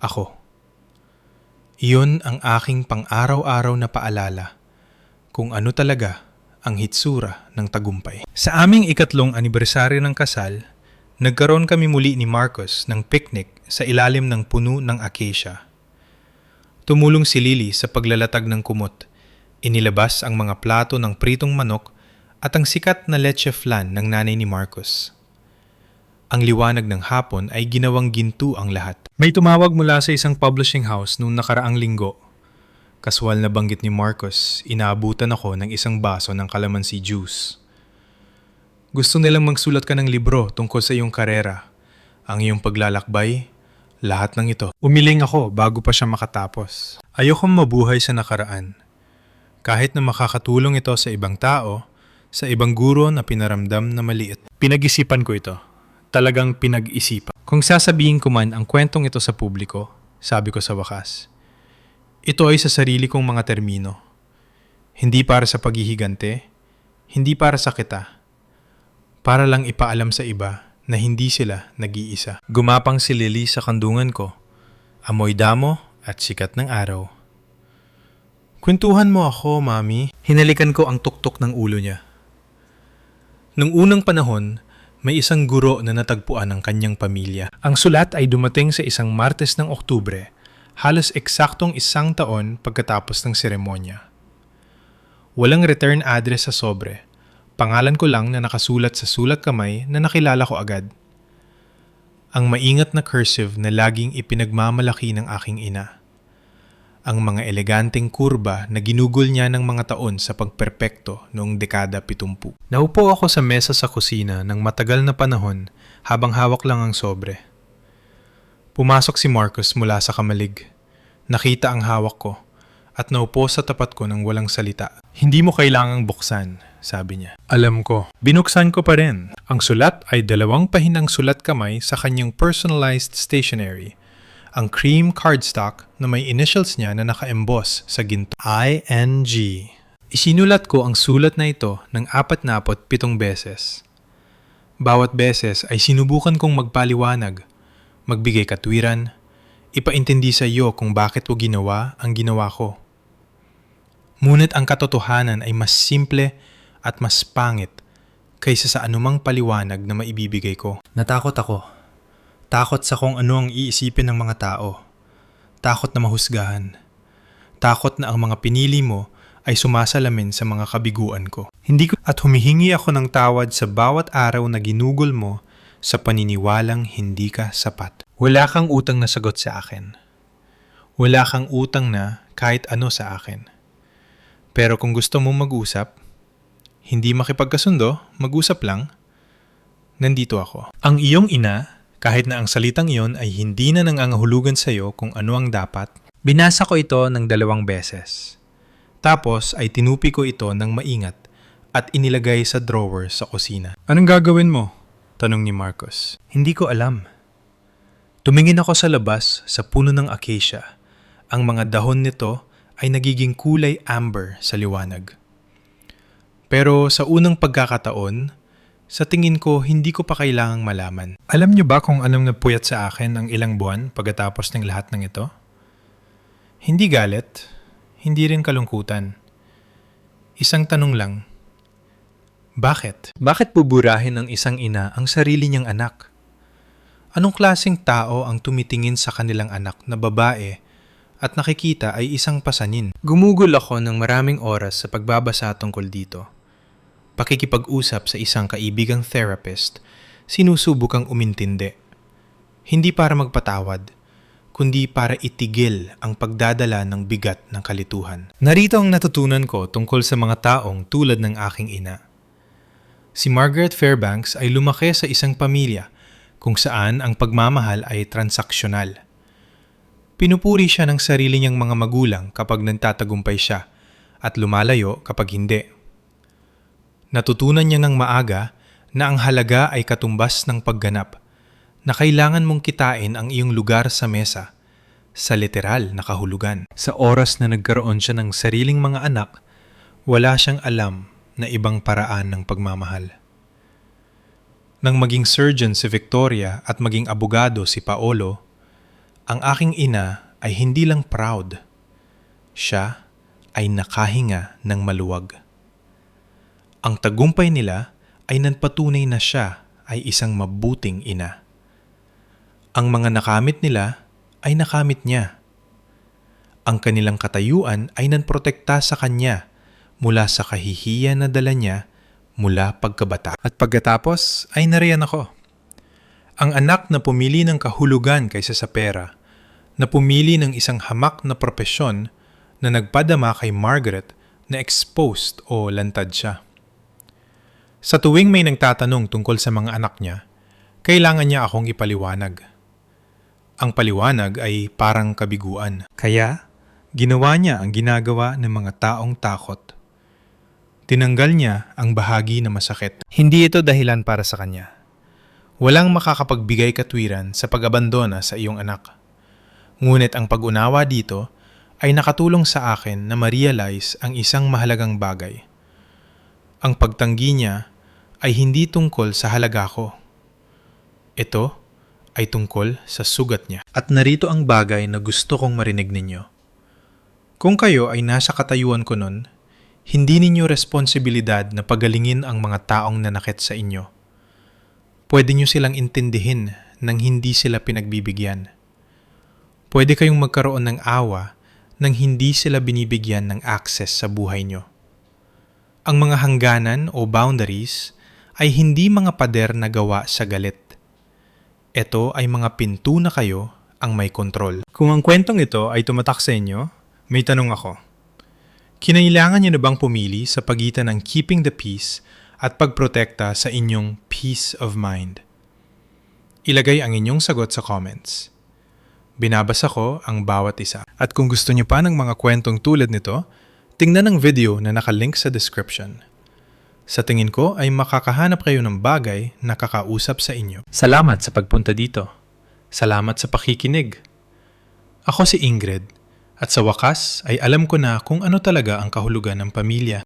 Ako. Iyon ang aking pang-araw-araw na paalala kung ano talaga ang hitsura ng tagumpay. Sa aming ikatlong anibersaryo ng kasal, nagkaroon kami muli ni Marcos ng picnic sa ilalim ng puno ng acacia. Tumulong si Lily sa paglalatag ng kumot. Inilabas ang mga plato ng pritong manok at ang sikat na leche flan ng nanay ni Marcos. Ang liwanag ng hapon ay ginawang ginto ang lahat. May tumawag mula sa isang publishing house noong nakaraang linggo. Kaswal na banggit ni Marcos, inaabutan ako ng isang baso ng calamansi juice. Gusto nilang magsulat ka ng libro tungkol sa iyong karera, ang iyong paglalakbay, lahat ng ito. Umiling ako bago pa siya makatapos. Ayokong mabuhay sa nakaraan. Kahit na makakatulong ito sa ibang tao, sa ibang guro na pinaramdam na maliit. Pinag-isipan ko ito. Talagang pinag-isipan. Kung sasabihin ko man ang kwentong ito sa publiko, sabi ko sa wakas, ito ay sa sarili kong mga termino. Hindi para sa paghihigante, hindi para sa kita. Para lang ipaalam sa iba na hindi sila nag-iisa. Gumapang si Lily sa kandungan ko. Amoy damo at sikat ng araw. Kwentuhan mo ako, Mami. Hinalikan ko ang tuktok ng ulo niya. Nung unang panahon, may isang guro na natagpuan ng kanyang pamilya. Ang sulat ay dumating sa isang Martes ng Oktubre, halos eksaktong 1 taon pagkatapos ng seremonya. Walang return address sa sobre. Pangalan ko lang na nakasulat sa sulat kamay na nakilala ko agad. Ang maingat na cursive na laging ipinagmamalaki ng aking ina. Ang mga eleganteng kurba na ginugol niya ng mga taon sa pagperpekto noong dekada 70. Naupo ako sa mesa sa kusina ng matagal na panahon habang hawak lang ang sobre. Pumasok si Marcos mula sa kamalig. Nakita ang hawak ko at naupo sa tapat ko ng walang salita. Hindi mo kailangang buksan, sabi niya. Alam ko. Binuksan ko pa rin. Ang sulat ay 2 pahinang sulat kamay sa kanyang personalized stationery. Ang cream cardstock na may initials niya na naka-emboss sa ginto. ING. Isinulat ko ang sulat na ito ng 47 beses. Bawat beses ay sinubukan kong magpaliwanag, magbigay katwiran, ipaintindi sa iyo kung bakit ko ginawa ang ginawa ko. Ngunit ang katotohanan ay mas simple at mas pangit kaysa sa anumang paliwanag na maibibigay ko. Natakot ako. Takot sa kung ano ang iisipin ng mga tao. Takot na mahusgahan. Takot na ang mga pinili mo ay sumasalamin sa mga kabiguan ko. At humihingi ako ng tawad sa bawat araw na ginugol mo sa paniniwalang hindi ka sapat. Wala kang utang na sagot sa akin. Wala kang utang na kahit ano sa akin. Pero kung gusto mong mag-usap, hindi makipagkasundo, mag-usap lang, nandito ako. Ang iyong ina, kahit na ang salitang iyon ay hindi na nangangahulugan sa iyo kung ano ang dapat, binasa ko ito ng 2 beses. Tapos ay tinupi ko ito ng maingat at inilagay sa drawer sa kusina. Anong gagawin mo? Tanong ni Marcos. Hindi ko alam. Tumingin ako sa labas sa puno ng acacia. Ang mga dahon nito ay nagiging kulay amber sa liwanag. Pero sa unang pagkakataon, sa tingin ko, hindi ko pa kailangang malaman. Alam niyo ba kung anong napuyat sa akin ang ilang buwan pagkatapos ng lahat ng ito? Hindi galit, hindi rin kalungkutan. Isang tanong lang. Bakit? Bakit buburahin ng isang ina ang sarili niyang anak? Anong klaseng tao ang tumitingin sa kanilang anak na babae at nakikita ay isang pasanin? Gumugol ako ng maraming oras sa pagbabasa tungkol dito. Pakikipag-usap sa isang kaibigang therapist, sinusubukang umintindi. Hindi para magpatawad, kundi para itigil ang pagdadala ng bigat ng kalituhan. Narito ang natutunan ko tungkol sa mga taong tulad ng aking ina. Si Margaret Fairbanks ay lumaki sa isang pamilya kung saan ang pagmamahal ay transaksyonal. Pinupuri siya ng sarili niyang mga magulang kapag nagtatagumpay siya at lumalayo kapag hindi. Natutunan niya ng maaga na ang halaga ay katumbas ng pagganap, na kailangan mong kitain ang iyong lugar sa mesa, sa literal na kahulugan. Sa oras na nagkaroon siya ng sariling mga anak, wala siyang alam na ibang paraan ng pagmamahal. Nang maging surgeon si Victoria at maging abogado si Paolo, Ang aking ina ay hindi lang proud. Siya ay nakahinga ng maluwag. Ang tagumpay nila ay nagpatunay na siya ay isang mabuting ina. Ang mga nakamit nila ay nakamit niya. Ang kanilang katayuan ay nanprotekta sa kanya mula sa kahihiyan na dala niya mula pagkabata. At pagkatapos ay nariyan ako. Ang anak na pumili ng kahulugan kaysa sa pera, na pumili ng isang hamak na propesyon na nagpadama kay Margaret na exposed o lantad siya. Sa tuwing may nagtatanong tungkol sa mga anak niya, kailangan niya akong ipaliwanag. Ang paliwanag ay parang kabiguan. Kaya, ginawa niya ang ginagawa ng mga taong takot. Tinanggal niya ang bahagi na masakit. Hindi ito dahilan para sa kanya. Walang makakapagbigay katwiran sa pag-abandona sa iyong anak. Ngunit ang pag-unawa dito ay nakatulong sa akin na ma-realize ang isang mahalagang bagay. Ang pagtanggi niya ay hindi tungkol sa halaga ko. Ito ay tungkol sa sugat niya. At narito ang bagay na gusto kong marinig ninyo. Kung kayo ay nasa katayuan ko nun, hindi ninyo responsibilidad na pagalingin ang mga taong nanakit sa inyo. Pwede nyo silang intindihin nang hindi sila pinagbibigyan. Pwede kayong magkaroon ng awa nang hindi sila binibigyan ng access sa buhay nyo. Ang mga hangganan o boundaries ay hindi mga pader na gawa sa galit. Ito ay mga pinto na kayo ang may kontrol. Kung ang kwentong ito ay tumatak sa inyo, may tanong ako. Kinailangan niyo na bang pumili sa pagitan ng keeping the peace at pagprotekta sa inyong peace of mind? Ilagay ang inyong sagot sa comments. Binabasa ko ang bawat isa. At kung gusto niyo pa ng mga kwentong tulad nito, tingnan ang video na nakalink sa description. Sa tingin ko ay makakahanap kayo ng bagay na kakausap sa inyo. Salamat sa pagpunta dito. Salamat sa pakikinig. Ako si Ingrid. At sa wakas ay alam ko na kung ano talaga ang kahulugan ng pamilya.